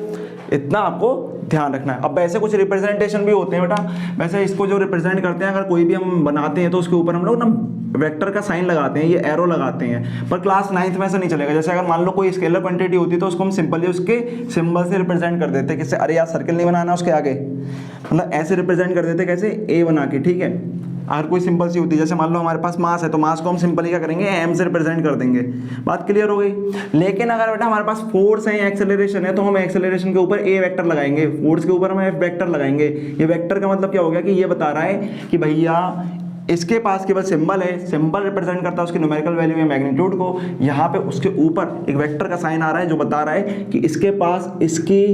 इतना आपको ध्यान रखना है। अब वैसे कुछ रिप्रेजेंटेशन भी होते हैं बेटा, वैसे इसको जो रिप्रेजेंट करते हैं, अगर कोई भी हम बनाते हैं तो उसके ऊपर हम लोग ना वेक्टर का साइन लगाते हैं, ये एरो लगाते हैं, पर क्लास 9th में ऐसा नहीं चलेगा। जैसे अगर मान लो कोई स्केलर क्वांटिटी होती है तो उसको हम सिंपली उसके सिंबल से रिप्रेजेंट कर देते हैं। किससे? अरे यार सर्कल नहीं बनाना उसके आगे, मतलब ऐसे रिप्रेजेंट कर देते, कैसे? ए बना के, ठीक है। हर कोई सिंपल सी होती है, जैसे मान लो हमारे पास मास है तो मास को हम सिंपली क्या करेंगे? एम से रिप्रेजेंट कर देंगे। बात क्लियर हो गई? लेकिन अगर बेटा हमारे पास फोर्स है, एक्सेलरेशन है, तो हम एक्सेलरेशन के ऊपर ए वेक्टर लगाएंगे, फोर्स के ऊपर हम एफ वेक्टर लगाएंगे। ये वेक्टर का मतलब क्या हो गया कि ये बता रहा है कि भैया इसके पास केवल सिंबल है, सिंबल रिप्रेजेंट करता है उसकी न्यूमेरिकल वैल्यू या मैग्नीट्यूड को। यहाँ पे उसके ऊपर एक वेक्टर का साइन आ रहा है जो बता रहा है कि इसके पास इसकी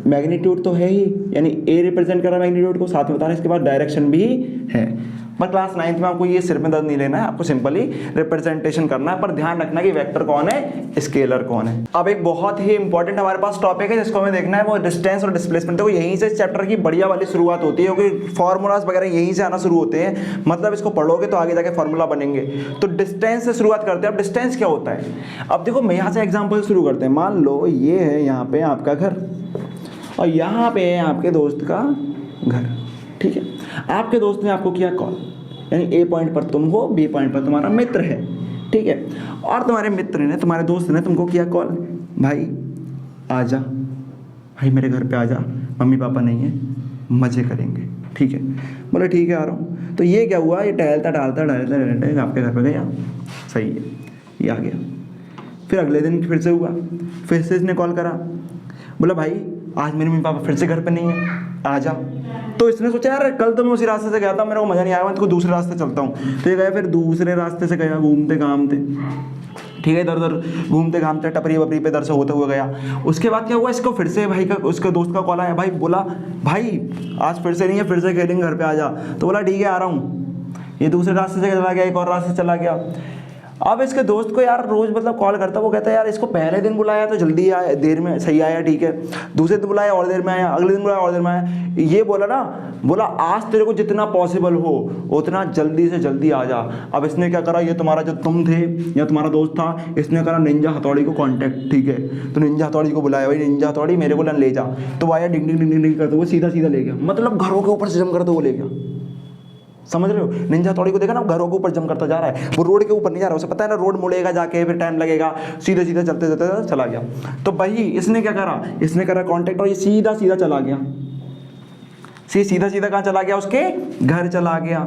मैग्नीट्यूड तो है ही, यानी ए रिप्रेजेंट कर रहा है मैग्नीट्यूड को, साथ में बता रहा है इसके पास डायरेक्शन भी है। पर क्लास 9th में आपको ये सिर में दर्द नहीं लेना है, आपको सिंपली रिप्रेजेंटेशन करना है, पर ध्यान रखना कि वेक्टर कौन है, स्केलर कौन है। अब एक बहुत ही इंपॉर्टेंट हमारे पास टॉपिक है जिसको हमें देखना है, वो डिस्टेंस और डिस्प्लेसमेंट। देखो यहीं से चैप्टर की बढ़िया वाली शुरुआत होती है, क्योंकि फॉर्मूलाज वगैरह यहीं से आना शुरू होते हैं, मतलब इसको पढ़ोगे तो आगे जाके फॉर्मूला बनेंगे। तो डिस्टेंस से शुरुआत करते हैं। अब डिस्टेंस क्या होता है? अब देखो मैं यहाँ से एग्जाम्पल शुरू करते हैं। मान लो ये है यहाँ पे आपका घर और यहाँ पे है आपके दोस्त का घर, ठीक है। आपके दोस्त ने आपको किया कॉल, यानी ए पॉइंट पर तुम हो, बी पॉइंट पर तुम्हारा मित्र है, ठीक है। और तुम्हारे मित्र ने, तुम्हारे दोस्त ने तुमको किया कॉल, भाई आजा, भाई मेरे घर पे आजा, मम्मी पापा नहीं है, मज़े करेंगे, ठीक है। बोले ठीक है आ रहा हूँ। तो ये क्या हुआ? ये टहलता आपके घर पे गया, सही है, ये आ गया। फिर अगले दिन फिर से हुआ, फिर से इसने कॉल करा, बोला भाई आज मेरे मम्मी पापा फिर से घर पे नहीं है, आजा। तो इसने सोचा यार कल तो मैं उसी रास्ते से गया था, मेरे को मज़ा नहीं आया, मैं तो दूसरे रास्ते चलता हूँ। तो ये गया, फिर दूसरे रास्ते से गया, घूमते घामते, ठीक है, इधर उधर घूमते घामते टपरी वपरी पे इधर से होते हुए गया। उसके बाद क्या हुआ? इसको फिर से भाई का, उसके दोस्त का कॉल आया, भाई बोला भाई आज फिर से नहीं है, फिर से खेलेंगे, घर पे आ जा। तो बोला ठीक है आ रहा हूँ। ये दूसरे रास्ते से चला गया, एक और रास्ते चला गया। अब इसके दोस्त को यार रोज मतलब कॉल करता, वो कहता है यार इसको पहले दिन बुलाया तो जल्दी आया, देर में सही आया, ठीक है, दूसरे दिन बुलाया और देर में आया, अगले दिन बुलाया और देर में आया। ये बोला ना, बोला आज तेरे को जितना पॉसिबल हो उतना जल्दी से जल्दी आ जा। अब इसने क्या करा? ये तुम्हारा जो तुम थे या तुम्हारा दोस्त था, इसने करा निंजा हथौड़ी को कांटेक्ट, ठीक है। तो निंजा हथौड़ी को बुलाया, भाई निंजा हथौड़ी मेरे को ले जा। तो आया, डिंग डिंग डिंग डिंग करते वो सीधा सीधा ले गया, मतलब घरों के ऊपर से जम करते वो ले गया। समझ रहे हो? निंजा हथौड़ी को देखा ना, घरों के ऊपर जम करता जा रहा है, वो रोड के ऊपर नहीं जा रहा, उसे पता है ना रोड मुड़ेगा जाके, फिर टाइम लगेगा, सीधे सीधे चलते चलते चला गया। तो भाई इसने क्या करा? इसने करा कांटेक्ट और ये सीधा सीधा चला गया। सीधा सीधा कहाँ चला गया? उसके घर चला गया।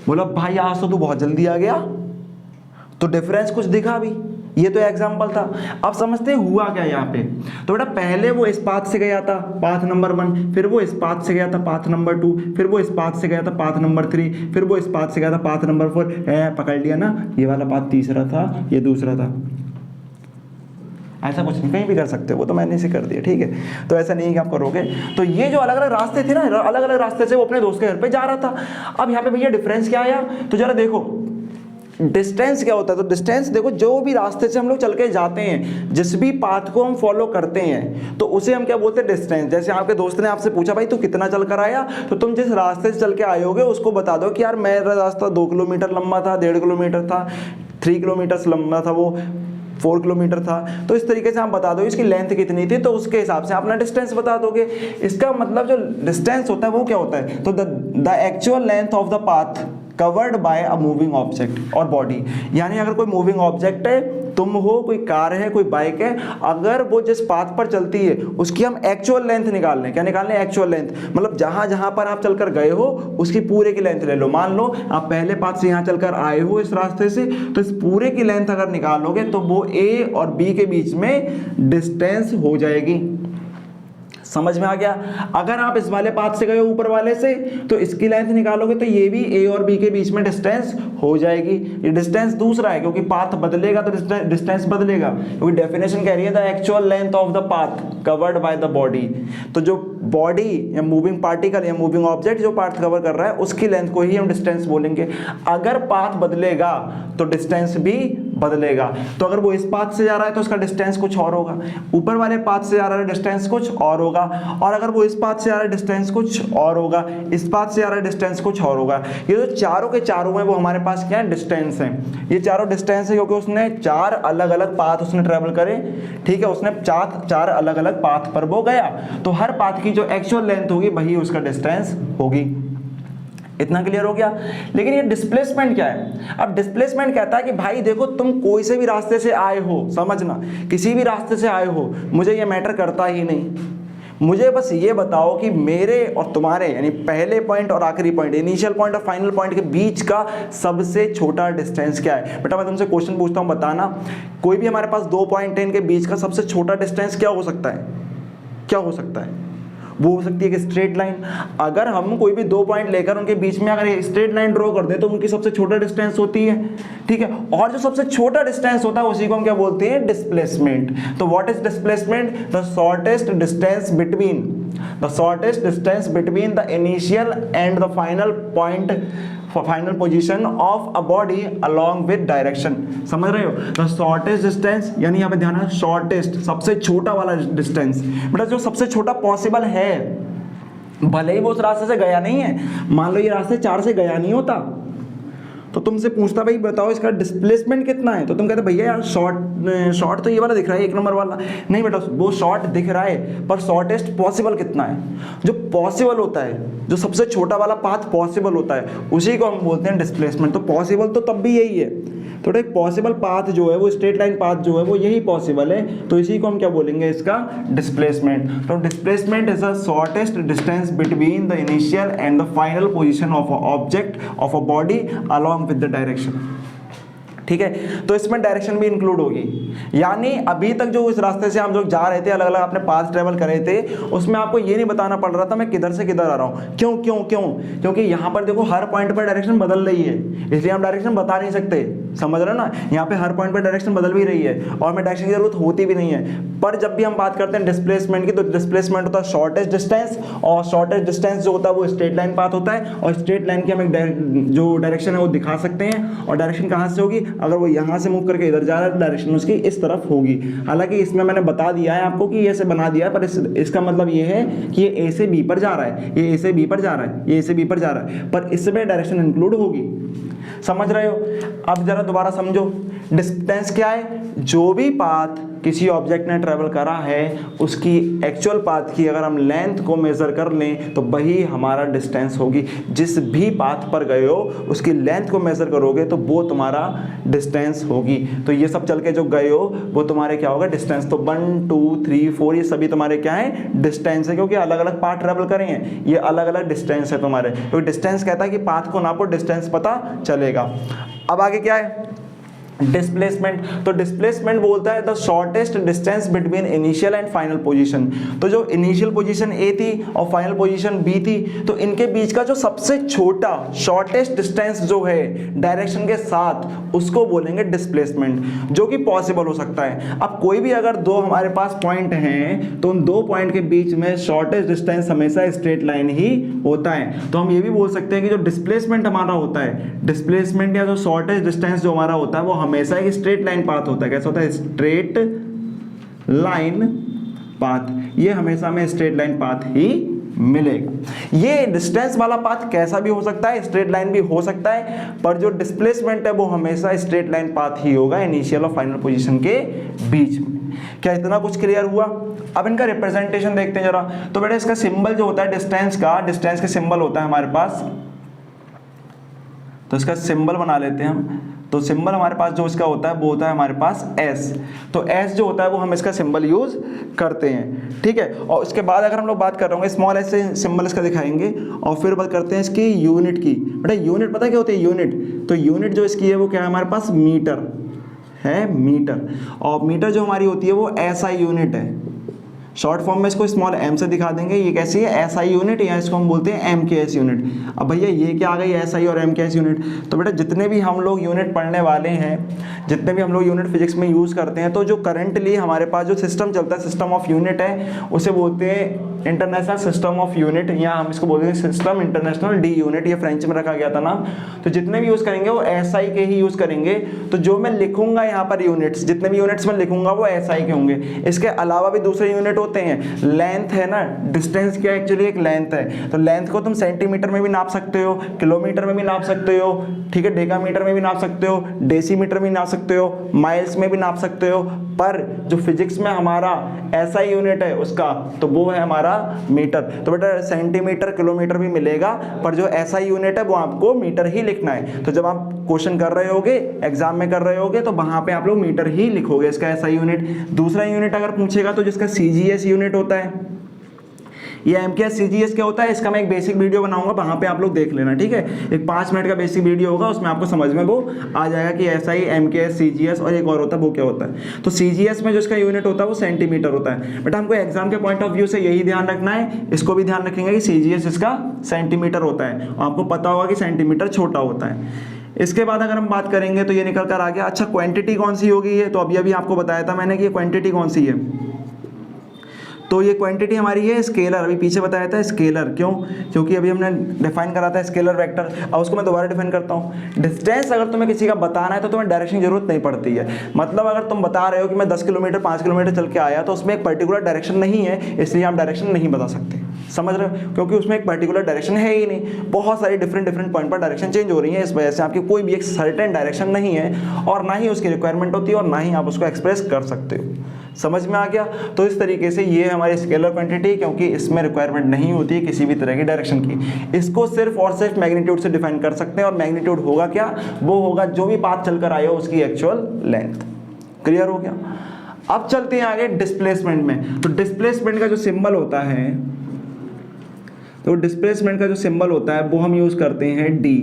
बोला भाई आज तो तू बहुत जल्दी आ गया। तो डिफरेंस कुछ दिखा भी? ये तो एग्जाम्पल था। अब समझते हैं हुआ क्या यहाँ पे। तो बेटा पहले वो इस पाथ से गया था पाथ नंबर 1, फिर वो इस पाथ से गया था पाथ नंबर 2, फिर वो इस पाथ से गया था पाथ नंबर 3, फिर वो इस पाथ से गया था पाथ नंबर 4। पकड़ लिया ना, ये वाला पाथ तीसरा था, ये दूसरा था। ऐसा कुछ नहीं, कहीं भी कर सकते हो, वो तो मैंने इसे कर दिया, ठीक है। तो ऐसा नहीं है कि आप करोगे। तो ये जो अलग अलग रास्ते थे ना, अलग अलग रास्ते से वो अपने दोस्त के घर पे जा रहा था। अब यहाँ पे भैया डिफरेंस क्या आया, तो जरा देखो डिस्टेंस क्या होता है। तो डिस्टेंस देखो, जो भी रास्ते से हम लोग चल के जाते हैं, जिस भी पाथ को हम फॉलो करते हैं, तो उसे हम क्या बोलते हैं, डिस्टेंस। जैसे आपके दोस्त ने आपसे पूछा भाई तू कितना चल कर आया, तो तुम जिस रास्ते से चल के आए होगे उसको बता दो कि यार मेरा रास्ता 2 किलोमीटर लंबा था, 1.5 किलोमीटर था, 3 किलोमीटर लंबा था, वो 4 किलोमीटर था। तो इस तरीके से आप बता दो इसकी लेंथ कितनी थी, तो उसके हिसाब से अपना डिस्टेंस बता दोगे। इसका मतलब जो डिस्टेंस होता है वो क्या होता है, तो the actual length of the path covered by a moving object और बॉडी। यानी अगर कोई मूविंग ऑब्जेक्ट है, तुम हो, कोई कार है, कोई बाइक है, अगर वो जिस पाथ पर चलती है उसकी हम एक्चुअल लेंथ निकाल लें। क्या निकाल लें, एक्चुअल लेंथ। मतलब जहां जहां पर आप चलकर गए हो उसकी पूरे की लेंथ ले लो। मान लो आप पहले पाथ से यहां चलकर आए हो इस रास्ते से, तो इस पूरे की लेंथ अगर निकालोगे तो वो ए और बी के बीच में डिस्टेंस हो जाएगी। समझ में आ गया। अगर आप इस वाले पाथ से गए हो ऊपर वाले से, तो इसकी लेंथ निकालोगे तो ये भी ए और बी के बीच में डिस्टेंस हो जाएगी। ये डिस्टेंस दूसरा है, क्योंकि पाथ बदलेगा तो डिस्टेंस बदलेगा, क्योंकि डेफिनेशन कह रही है the actual length of the path covered by the body. तो जो बॉडी या मूविंग पार्टिकल या मूविंग ऑब्जेक्ट जो पाथ कवर कर रहा है उसकी लेंथ को ही हम डिस्टेंस बोलेंगे। अगर पाथ बदलेगा तो डिस्टेंस भी बदलेगा। तो अगर वो इस पाथ से जा रहा है तो उसका डिस्टेंस कुछ और होगा, ऊपर वाले पाथ से जा रहा है डिस्टेंस कुछ और होगा, और अगर वो इस पाथ से जा रहा है डिस्टेंस कुछ और होगा, इस पाथ से जा रहा है डिस्टेंस कुछ और होगा। ये जो चारों के चारों हैं वो हमारे पास क्या है, डिस्टेंस है। ये चारों डिस्टेंस है क्योंकि उसने 4 अलग अलग पाथ उसने ट्रेवल करे, ठीक है। उसने 4 अलग अलग पाथ पर वो गया, तो हर पाथ की जो एक्चुअल लेंथ होगी वही उसका डिस्टेंस होगी। इतना क्लियर हो गया। लेकिन ये डिस्प्लेसमेंट क्या है। अब डिस्प्लेसमेंट कहता है कि भाई देखो तुम कोई से भी रास्ते से आए हो, समझना किसी भी रास्ते से आए हो, मुझे ये मैटर करता ही नहीं। मुझे बस ये बताओ कि मेरे और तुम्हारे यानी पहले पॉइंट और आखिरी पॉइंट, इनिशियल पॉइंट और फाइनल पॉइंट के बीच का सबसे छोटा डिस्टेंस क्या है। बेटा मैं तुमसे क्वेश्चन पूछता हूँ, बताना कोई भी हमारे पास 2 पॉइंट है, इनके बीच का सबसे छोटा डिस्टेंस क्या हो सकता है। क्या हो सकता है, वो हो सकती है कि स्ट्रेट लाइन। अगर हम कोई भी 2 पॉइंट लेकर उनके बीच में अगर स्ट्रेट लाइन ड्रॉ कर दे तो उनकी सबसे छोटा डिस्टेंस होती है, ठीक है। और जो सबसे छोटा डिस्टेंस होता है उसी को हम क्या बोलते हैं, डिस्प्लेसमेंट। तो what is displacement, the shortest distance between the initial and the final point, final position of a body along with direction. समझ रहे हो, द शॉर्टेस्ट डिस्टेंस, यानी यहाँ पे ध्यान है शॉर्टेस्ट, सबसे छोटा वाला डिस्टेंस। बेटा जो सबसे छोटा पॉसिबल है, भले ही वो उस रास्ते से गया नहीं है, मान लो ये रास्ते 4 से गया नहीं होता, तो तुमसे पूछता भाई बताओ इसका डिस्प्लेसमेंट कितना है, तो तुम कहते भैया यार शॉर्ट तो ये वाला दिख रहा है 1 नंबर वाला। नहीं बेटा वो शॉर्ट दिख रहा है, पर शॉर्टेस्ट पॉसिबल कितना है। जो पॉसिबल होता है, जो सबसे छोटा वाला पाथ पॉसिबल होता है, उसी को हम बोलते हैं डिस्प्लेसमेंट। तो पॉसिबल तो तब भी यही है, तो एक पॉसिबल पाथ जो है वो स्ट्रेट लाइन पाथ जो है वो यही पॉसिबल है, तो इसी को हम क्या बोलेंगे, इसका डिस्प्लेसमेंट। तो displacement is the shortest distance between the initial and the final position of a object of a body along with the direction, ठीक है। तो इसमें डायरेक्शन भी इंक्लूड होगी, यानी अभी तक जो इस रास्ते से हम लोग जा रहे थे, अलग अलग आपने पाथ ट्रेवल करे थे, उसमें आपको ये नहीं बताना पड़ रहा था मैं किधर से किधर आ रहा हूँ। क्यों क्यों क्यों, क्योंकि यहाँ पर देखो हर पॉइंट पर डायरेक्शन बदल रही है, इसलिए हम डायरेक्शन बता नहीं सकते। समझ रहे हो ना, यहाँ पे हर पॉइंट पर डायरेक्शन बदल भी रही है और हमें डायरेक्शन की जरूरत होती भी नहीं है। पर जब भी हम बात करते हैं डिस्प्लेसमेंट की, तो डिस्प्लेसमेंट होता है शॉर्टेस्ट डिस्टेंस, और शॉर्टेस्ट डिस्टेंस जो होता है वो स्ट्रेट लाइन पाथ होता है, और स्ट्रेट लाइन की हम एक जो डायरेक्शन है वो दिखा सकते हैं। और डायरेक्शन कहाँ से होगी, अगर वो यहाँ से मूव करके इधर जा रहा है, डायरेक्शन उसकी इस तरफ होगी। हालांकि इसमें मैंने बता दिया है आपको कि ये ऐसे बना दिया है, पर इसका मतलब ये है कि ये ए से बी पर जा रहा है, ये ए से बी पर जा रहा है, ये ए से बी पर जा रहा है, पर इसमें डायरेक्शन इंक्लूड होगी। समझ रहे हो। अब जरा दोबारा समझो, डिस्टेंस क्या है, जो भी पाथ किसी ऑब्जेक्ट ने ट्रेवल करा है उसकी एक्चुअल पाथ की अगर हम लेंथ को मेजर कर लें तो वही हमारा डिस्टेंस होगी। जिस भी पाथ पर गए हो उसकी लेंथ को मेजर करोगे तो वो तुम्हारा डिस्टेंस होगी। तो ये सब चल के जो गए हो वो तुम्हारे क्या होगा, डिस्टेंस। तो 1 2 3 4 ये सभी तुम्हारे क्या है, डिस्टेंस है, क्योंकि अलग अलग पाथ ट्रेवल करे हैं, ये अलग अलग डिस्टेंस है तुम्हारे। क्योंकि डिस्टेंस कहता है कि पाथ को नापो, डिस्टेंस पता चलेगा। अब आगे क्या है, डिस्प्लेसमेंट, तो डिस्प्लेसमेंट बोलता है the shortest distance between initial and final position. तो जो इनिशियल पोजीशन ए थी और फाइनल पोजीशन बी थी, तो इनके बीच का जो सबसे छोटा शॉर्टेस्ट डिस्टेंस जो है डायरेक्शन के साथ, उसको बोलेंगे डिस्प्लेसमेंट, जो कि पॉसिबल हो सकता है। अब कोई भी अगर दो हमारे पास पॉइंट हैं तो उन दो पॉइंट के बीच में शॉर्टेस्ट डिस्टेंस हमेशा स्ट्रेट लाइन ही होता है। तो हम ये भी बोल सकते हैं कि जो डिस्प्लेसमेंट हमारा होता है, डिस्प्लेसमेंट या जो शॉर्टेस्ट डिस्टेंस जो हमारा होता है वो हमेशा एक स्ट्रेट लाइन पाथ होता है। कैसा होता है? स्ट्रेट लाइन पाथ, ये हमेशा में स्ट्रेट लाइन पाथ ही मिलेगा। ये डिस्टेंस वाला पाथ कैसा भी हो सकता है, स्ट्रेट लाइन भी हो सकता है, पर जो डिस्प्लेसमेंट है वो हमेशा स्ट्रेट लाइन पाथ ही होगा इनिशियल और फाइनल पोजीशन के बीच में। क्या इतना कुछ क्लियर हुआ? अब इनका रिप्रेजेंटेशन देखते हैं जरा। तो बेटा इसका सिंबल जो होता है डिस्टेंस का, डिस्टेंस का सिंबल होता है हमारे पास, तो इसका सिंबल बना लेते हैं हम। तो सिंबल हमारे पास जो इसका होता है वो होता है हमारे पास एस। तो एस जो होता है वो हम इसका सिंबल यूज करते हैं, ठीक है। और उसके बाद अगर हम लोग बात कर रहे होंगे स्मॉल एस से सिंबल इसका दिखाएंगे, और फिर बात करते हैं इसकी यूनिट की। बेटा यूनिट पता है क्या होती है? यूनिट, तो यूनिट जो इसकी है वो क्या है हमारे पास? मीटर है, मीटर। और मीटर जो हमारी होती है वो एसआई यूनिट है। शॉर्ट फॉर्म में इसको स्मॉल एम से दिखा देंगे। ये कैसी है? एसआई यूनिट, या इसको हम बोलते हैं एमकेएस यूनिट। अब भैया ये क्या आ गई? एसआई और एमकेएस यूनिट। तो बेटा जितने भी हम लोग यूनिट पढ़ने वाले हैं, जितने भी हम लोग यूनिट फिजिक्स में यूज़ करते हैं, तो जो करंटली हमारे पास जो सिस्टम चलता है, सिस्टम ऑफ यूनिट है, उसे बोलते हैं इंटरनेशनल सिस्टम ऑफ यूनिट, या हम इसको बोलते हैं सिस्टम इंटरनेशनल डी यूनिट, ये फ्रेंच में रखा गया था नाम। तो जितने भी यूज़ करेंगे वो एसआई के ही यूज़ करेंगे। तो जो मैं लिखूंगा यहाँ पर यूनिट्स, जितने भी यूनिट्स मैं लिखूंगा वो एसआई के होंगे। इसके अलावा भी दूसरे यूनिट होते हैं। लेंथ है ना, डिस्टेंस क्या एक्चुअली एक लेंथ है। तो लेंथ को तुम सेंटीमीटर में भी नाप सकते हो, किलोमीटर में भी नाप सकते हो, ठीक है, डेकामीटर में भी नाप सकते हो, डेसीमीटर में नाप सकते हो, माइल्स में भी नाप सकते हो। पर जो फिजिक्स में हमारा एसआई यूनिट है उसका, तो वो है हमारा मीटर। तो बेटा सेंटीमीटर किलोमीटर भी मिलेगा, पर जो एसआई यूनिट है वो आपको मीटर ही लिखना है। तो जब आप क्वेश्चन कर रहे होगे, एग्जाम में कर रहे होगे, तो वहां पे आप लोग मीटर ही लिखोगे इसका एसआई यूनिट। दूसरा यूनिट अगर पूछेगा तो जिसका सीजीएस यूनिट होता है, ये एमकेएस सीजीएस क्या होता है, इसका मैं एक बेसिक वीडियो बनाऊंगा, वहां पे आप लोग देख लेना, ठीक है। एक 5 मिनट का बेसिक वीडियो होगा, उसमें आपको समझ में वो आ जाएगा कि एसआई, एमकेएस, सीजीएस और एक और होता है वो क्या होता है। तो सीजीएस में जो इसका यूनिट होता है वो सेंटीमीटर होता है। बट हमको एग्जाम के पॉइंट ऑफ व्यू से यही ध्यान रखना है, इसको भी ध्यान रखेंगे कि सीजीएस इसका सेंटीमीटर होता है, और आपको पता होगा कि सेंटीमीटर छोटा होता है। इसके बाद अगर हम बात करेंगे तो ये निकल कर आ गया। अच्छा, क्वांटिटी कौन सी होगी ये? तो अभी आपको बताया था मैंने कि क्वांटिटी कौन सी है। तो ये क्वांटिटी हमारी है स्केलर। अभी पीछे बताया था स्केलर, क्यों? क्योंकि अभी हमने डिफाइन करा था स्केलर वेक्टर। अब उसको मैं दोबारा डिफाइन करता हूँ। डिस्टेंस अगर तुम्हें किसी का बताना है तो तुम्हें डायरेक्शन की जरूरत नहीं पड़ती है। मतलब अगर तुम बता रहे हो कि मैं 10 किलोमीटर 5 किलोमीटर चल के आया, तो उसमें एक पर्टिकुलर डायरेक्शन नहीं है, इसलिए आप डायरेक्शन नहीं बता सकते। समझ रहे हो? क्योंकि उसमें एक पर्टिकुलर डायरेक्शन है ही नहीं, बहुत सारी डिफरेंट पॉइंट पर डायरेक्शन चेंज हो रही है। इस वजह से आपकी कोई भी एक सर्टेन डायरेक्शन नहीं है, और ना ही उसकी रिक्वायरमेंट होती है, और ना ही आप उसको एक्सप्रेस कर सकते हो। समझ में आ गया? तो इस तरीके से ये हमारी स्केलर क्वांटिटी, क्योंकि इसमें रिक्वायरमेंट नहीं होती है किसी भी तरह की डायरेक्शन की। इसको सिर्फ और सिर्फ मैग्नीट्यूड से डिफाइन कर सकते हैं, और मैग्नीट्यूड होगा क्या? वो होगा जो भी पाथ चलकर आया हो उसकी एक्चुअल लेंथ। क्लियर हो गया? अब चलते हैं आगे डिस्प्लेसमेंट में। तो डिस्प्लेसमेंट का जो सिंबल होता है, तो डिस्प्लेसमेंट का जो सिंबल होता है वो हम यूज करते हैं डी,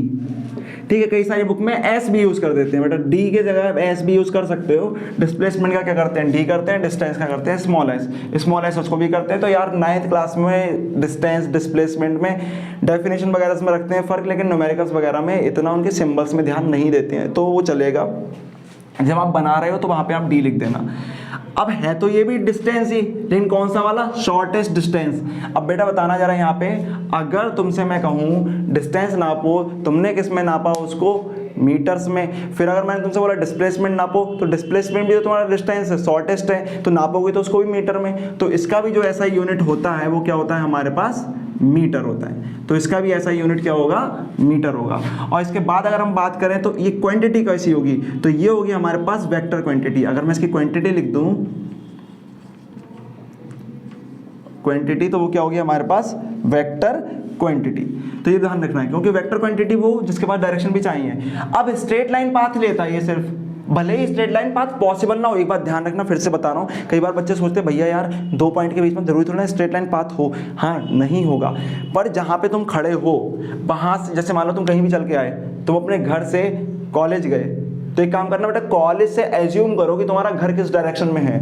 ठीक है। कई सारी बुक में एस भी यूज कर देते हैं, बेटा डी के जगह एस भी यूज कर सकते हो। डिस्प्लेसमेंट का क्या करते हैं? डी करते हैं। डिस्टेंस का करते हैं स्मॉल एस। स्मॉल एस उसको भी करते हैं। तो यार 9th क्लास में डिस्टेंस, डिस्प्लेसमेंट में डेफिनेशन वगैरह में रखते हैं फर्क, लेकिन न्यूमेरिकल्स वगैरह में इतना उनके सिंबल्स में ध्यान नहीं देते हैं, तो वो चलेगा। जब आप बना रहे हो तो वहां पे आप डी लिख देना। अब है तो ये भी डिस्टेंस ही, लेकिन कौन सा वाला? Shortest distance. अब बेटा बताना जरा यहाँ पे, अगर तुमसे मैं कहूँ डिस्टेंस नापो, तुमने किस में नापा उसको? मीटर्स में। फिर अगर मैंने तुमसे बोला डिस्प्लेसमेंट नापो, तो डिस्प्लेसमेंट भी तो तुम्हारा डिस्टेंस है, शॉर्टेस्ट है, तो नापोगे तो उसको भी मीटर में। तो इसका भी जो ऐसा यूनिट होता है वो क्या होता है हमारे पास? मीटर होता है। तो इसका भी ऐसा यूनिट क्या होगा? मीटर होगा। और इसके बाद अगर हम बात करें तो ये क्वांटिटी कैसी होगी? तो ये होगी हमारे पास वेक्टर क्वांटिटी। अगर मैं इसकी क्वांटिटी लिख दूं क्वांटिटी, तो वो क्या होगी हमारे पास? Vector quantity. तो ये ध्यान रखना है, क्योंकि वेक्टर क्वांटिटी वो जिसके पास डायरेक्शन भी चाहिए। अब स्ट्रेट लाइन पाथ लेता है ये सिर्फ, भले ही स्ट्रेट लाइन पाथ पॉसिबल ना हो। एक बात ध्यान रखना, फिर से बता रहा हूँ, कई बार बच्चे सोचते हैं भैया यार 2 पॉइंट के बीच में जरूरी थोड़ा ना स्ट्रेट लाइन पाथ हो। हाँ, नहीं होगा, पर जहाँ पे तुम खड़े हो वहाँ से, जैसे मान लो तुम कहीं भी चल के आए, तुम अपने घर से कॉलेज गए, तो एक काम करना बेटा, कॉलेज से एज्यूम करो कि तुम्हारा घर किस डायरेक्शन में है,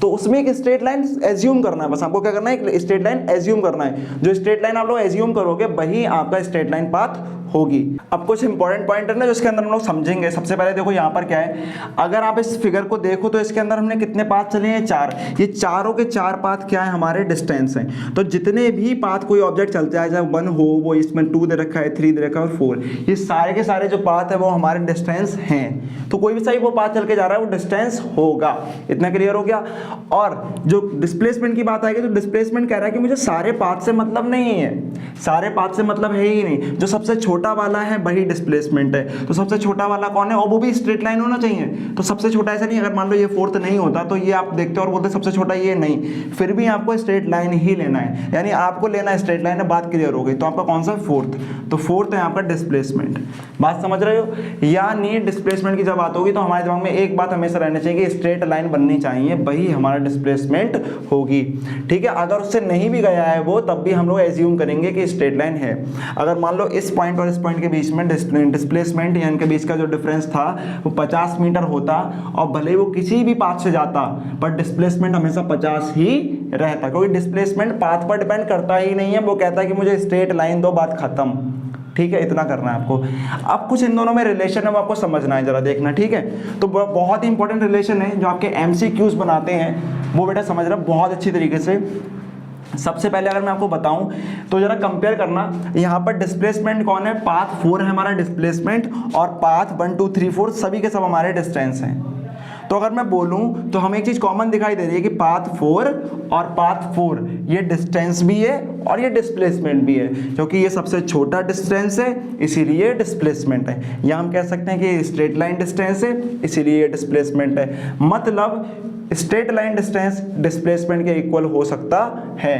तो उसमें एक स्ट्रेट लाइन एज्यूम करना है, बस आपको क्या करना है, एक स्ट्रेट लाइन एज्यूम करना है। जो स्ट्रेट लाइन आप लोग एज्यूम करोगे वही आपका स्ट्रेट लाइन पाथ होगी। अब कुछ इंपॉर्टेंट पॉइंट है ना जो इसके अंदर हम लोग समझेंगे। सबसे पहले देखो यहाँ पर क्या है, अगर आप इस फिगर को देखो तो इसके अंदर हमने कितने पाथ चले हैं, 4। ये चारों के 4 पाथ क्या है, हमारे डिस्टेंस हैं। तो जितने भी पाथ कोई ऑब्जेक्ट चलते हैं, चाहे 1 हो, वो इसमें 2 दे रखा है, 3 दे रखा है और 4, ये सारे के सारे जो पाथ है वो हमारे डिस्टेंस हैं। तो कोई भी सही वो पाथ चल के जा रहा है वो डिस्टेंस होगा। इतना क्लियर हो गया। और जो डिस्प्लेसमेंट की बात आएगी तो डिस्प्लेसमेंट कह रहा है कि मुझे सारे पाथ से मतलब नहीं है, सारे पाथ से मतलब है ही नहीं, जो सबसे छोटा वाला है वही डिस्प्लेसमेंट है। तो सबसे छोटा वाला कौन है, और वो भी स्ट्रेट लाइन होना चाहिए। तो सबसे छोटा ऐसा नहीं, अगर मान लो ये 4th नहीं होता तो ये आप देखते हो और बोलते सबसे छोटा ये नहीं, फिर भी आपको स्ट्रेट लाइन ही लेना है, यानी आपको लेना है स्ट्रेट लाइन है। बात क्लियर हो गई। तो आपका कौन सा 4th, तो 4th है आपका डिस्प्लेसमेंट। बात समझ रहे हो। यानी डिस्प्लेसमेंट की जब बात होगी तो हमारे दिमाग में एक बात हमेशा रहनी चाहिए कि स्ट्रेट लाइन बननी चाहिए, वही हमारा डिस्प्लेसमेंट होगी। ठीक है, अगर उससे नहीं भी गया है वो, तब भी हम लोग एज्यूम करेंगे कि स्ट्रेट लाइन है। अगर मान लो इस पॉइंट और इस पॉइंट के बीच में डिस्प्लेसमेंट या इनके बीच का जो डिफरेंस था वो 50 मीटर होता, और भले वो किसी भी पाथ से जाता, पर डिस्प्लेसमेंट हमेशा 50 ही रहता, क्योंकि डिस्प्लेसमेंट पाथ पर डिपेंड करता ही नहीं है। वो कहता है कि मुझे स्ट्रेट लाइन दो, बात खत्म। ठीक है, इतना करना है आपको। अब कुछ इन दोनों में रिलेशन है वो आपको समझना है, जरा देखना। ठीक है, तो बहुत ही इंपॉर्टेंट रिलेशन है जो आपके MCQs बनाते हैं, वो बेटा समझ रहा बहुत अच्छी तरीके से। सबसे पहले अगर मैं आपको बताऊं तो जरा कंपेयर करना, यहाँ पर डिस्प्लेसमेंट कौन है, पाथ 4 है हमारा डिस्प्लेसमेंट, और पाथ 1 2 3 4 सभी के सब हमारे डिस्टेंस हैं। तो अगर मैं बोलूं तो हमें एक चीज कॉमन दिखाई दे रही है कि पाथ 4 और पाथ 4 ये डिस्टेंस भी है और ये डिस्प्लेसमेंट भी है, क्योंकि ये सबसे छोटा डिस्टेंस है इसीलिए डिस्प्लेसमेंट है। या हम कह सकते हैं कि स्ट्रेट लाइन डिस्टेंस है इसीलिए ये डिस्प्लेसमेंट है। मतलब स्ट्रेट लाइन डिस्टेंस डिस्प्लेसमेंट के इक्वल हो सकता है।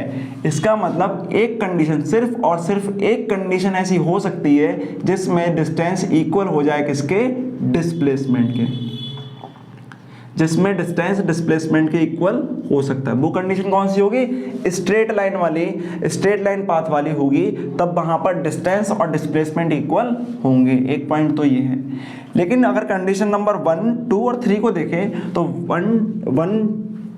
इसका मतलब एक कंडीशन, सिर्फ और सिर्फ एक कंडीशन ऐसी हो सकती है जिसमें डिस्टेंस इक्वल हो जाए किसके, डिस्प्लेसमेंट के, जिसमें डिस्टेंस डिस्प्लेसमेंट के इक्वल हो सकता है। वो कंडीशन कौन सी होगी, स्ट्रेट लाइन वाली, स्ट्रेट लाइन पाथ वाली होगी, तब वहां पर डिस्टेंस और डिस्प्लेसमेंट इक्वल होंगे। एक पॉइंट तो ये है। लेकिन अगर कंडीशन नंबर 1 2 और 3 को देखें तो 1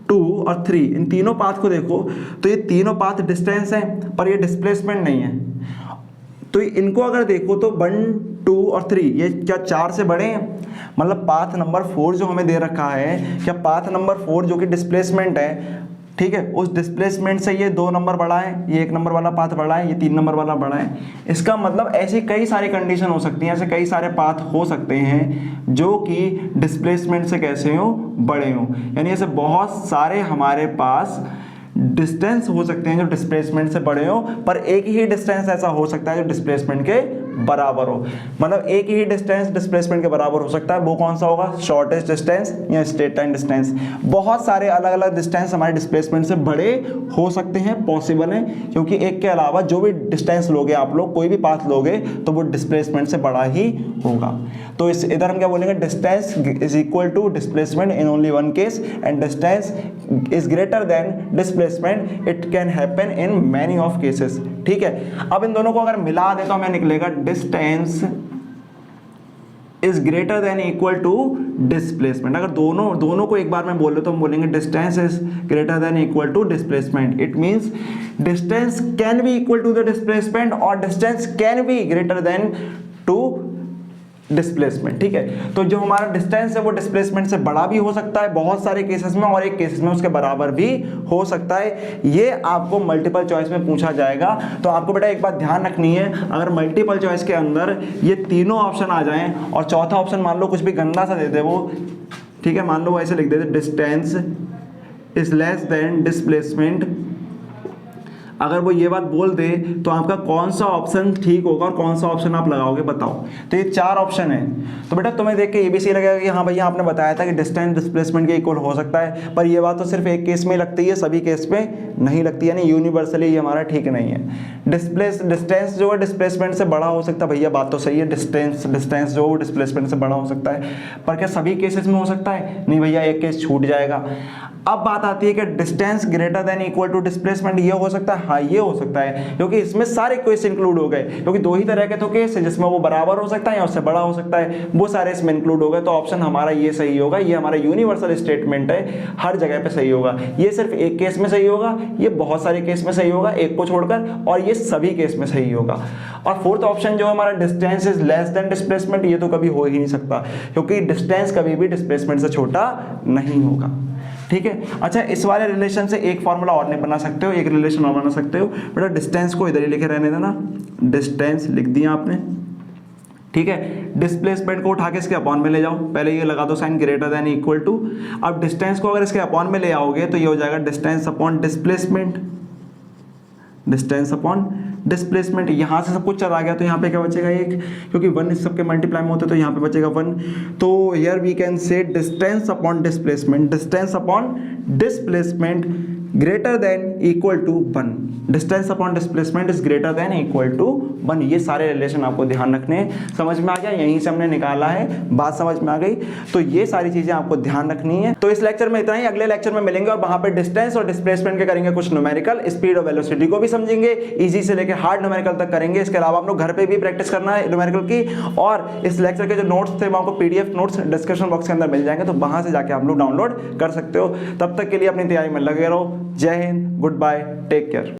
2 और 3 इन तीनों पाथ को देखो तो ये तीनों पाथ डिस्टेंस हैं पर ये डिस्प्लेसमेंट नहीं है। तो इनको अगर देखो तो 1 2 और 3 ये क्या 4 से बड़े हैं, मतलब पाथ नंबर 4 जो हमें दे रखा है, क्या पाथ नंबर 4 जो कि डिस्प्लेसमेंट है, ठीक है, उस डिस्प्लेसमेंट से ये 2 नंबर बड़ा है, ये 1 नंबर वाला पाथ बड़ा है, ये 3 नंबर वाला बड़ा है। इसका मतलब ऐसी कई सारी कंडीशन हो सकती हैं, ऐसे कई सारे पाथ हो सकते हैं जो कि डिस्प्लेसमेंट से कैसे हो, बड़े हो। यानी ऐसे बहुत सारे हमारे पास डिस्टेंस हो सकते हैं जो डिस्प्लेसमेंट से बड़े हो, पर एक ही डिस्टेंस ऐसा हो सकता है जो डिस्प्लेसमेंट के बराबर हो। मतलब एक ही डिस्टेंस डिस्प्लेसमेंट के बराबर हो सकता है, वो कौन सा होगा, शॉर्टेस्ट डिस्टेंस या स्ट्रेट लाइन डिस्टेंस। बहुत सारे अलग अलग डिस्टेंस हमारे डिस्प्लेसमेंट से बड़े हो सकते हैं, पॉसिबल है, क्योंकि एक के अलावा जो भी डिस्टेंस लोगे आप लोग, कोई भी पाथ लोगे तो वो डिस्प्लेसमेंट से बड़ा ही होगा। तो इस इधर हम क्या बोलेंगे, distance is equal to displacement in only one case, and distance is greater than displacement, it can happen in many of cases. ठीक है, अब इन दोनों को अगर मिला दे तो हमें निकलेगा distance is greater than equal to displacement. अगर दोनों को एक बार में बोले तो हम बोलेंगे distance is greater than equal to displacement. It means distance can be equal to the displacement और distance can be greater than to displacement. ठीक है, तो जो हमारा डिस्टेंस है वो डिस्प्लेसमेंट से बड़ा भी हो सकता है बहुत सारे केसेस में, और एक केसेस में उसके बराबर भी हो सकता है। ये आपको मल्टीपल चॉइस में पूछा जाएगा। तो आपको बेटा एक बात ध्यान रखनी है, अगर मल्टीपल चॉइस के अंदर ये तीनों ऑप्शन आ जाएं और चौथा ऑप्शन मान लो कुछ भी गंदा सा देते वो, ठीक है, मान लो ऐसे लिख देते distance is less than displacement, अगर वो ये बात बोल दे तो आपका कौन सा ऑप्शन ठीक होगा और कौन सा ऑप्शन आप लगाओगे, बताओ। तो ये 4 ऑप्शन है। तो बेटा तुम्हें देख के ये भी सही लगेगा कि हाँ भैया आपने बताया था कि डिस्टेंस डिस्प्लेसमेंट के इक्वल हो सकता है, पर ये बात तो सिर्फ एक केस में लगती है, सभी केस में नहीं लगती, यानी यूनिवर्सली ये हमारा ठीक नहीं है। डिस्टेंस जो है डिस्प्लेसमेंट से बड़ा हो सकता है, भैया बात तो सही है, डिस्टेंस जो डिस्प्लेसमेंट से बड़ा हो सकता है, पर क्या सभी केसेस में हो सकता है, नहीं भैया, एक केस छूट जाएगा। अब बात आती है कि distance greater than equal to displacement, ये हो सकता है, हाँ ये हो सकता है, क्योंकि इसमें सारे केस इंक्लूड हो गए, क्योंकि दो ही तरह के तो केस है जिसमें वो बराबर हो सकता है या उससे बड़ा हो सकता है, वो सारे इसमें इंक्लूड हो गए। तो ऑप्शन हमारा ये सही होगा, ये हमारा यूनिवर्सल स्टेटमेंट है, हर जगह पे सही होगा। ये सिर्फ एक केस में सही होगा, ये बहुत सारे केस में सही होगा एक को छोड़कर, और ये सभी केस में सही होगा। और फोर्थ ऑप्शन जो हमारा distance is less than displacement, ये तो कभी हो ही नहीं सकता, क्योंकि डिस्टेंस कभी भी डिस्प्लेसमेंट से छोटा नहीं होगा। ठीक है, अच्छा इस वाले रिलेशन से एक फॉर्मूला और नहीं बना सकते हो, एक रिलेशन और बना सकते हो बेटा। डिस्टेंस को इधर ही लिखे रहने देना, डिस्टेंस लिख दिया आपने, ठीक है। डिस्प्लेसमेंट को उठा के इसके अपॉन में ले जाओ, पहले ये लगा दो sign greater than equal to. अब डिस्टेंस को अगर इसके अपॉन में ले आओगे तो ये हो जाएगा distance upon displacement, distance upon displacement. यहाँ से सब कुछ चला गया तो यहाँ पे क्या बचेगा एक, क्योंकि वन इस सबके मल्टीप्लाई में होते तो यहाँ पे बचेगा वन। तो here we can say distance upon displacement, distance upon displacement greater than equal to one, distance upon displacement is greater than equal to one. ये सारे रिलेशन आपको ध्यान रखने हैं, समझ में आ गया, यहीं से हमने निकाला है, बात समझ में आ गई। तो ये सारी चीजें आपको ध्यान रखनी है। तो इस लेक्चर में इतना ही, अगले लेक्चर में मिलेंगे और वहां पे डिस्टेंस और डिस्प्लेसमेंट के करेंगे कुछ न्यूमेरिकल, स्पीड और वेलोसिटी को भी समझेंगे, इजी से लेकर हार्ड न्यूमेरिकल तक करेंगे। इसके अलावा आप लोग घर पे भी प्रैक्टिस करना है न्यूमेरिकल की, और इस लेक्चर के जो नोट्स थे वो आपको पीडीएफ नोट्स डिस्क्रिप्शन बॉक्स के अंदर मिल जाएंगे, तो वहां से जाके आप लोग डाउनलोड कर सकते हो। तब तक के लिए अपनी तैयारी में लगे रहो। जय Hind, good bye, take care.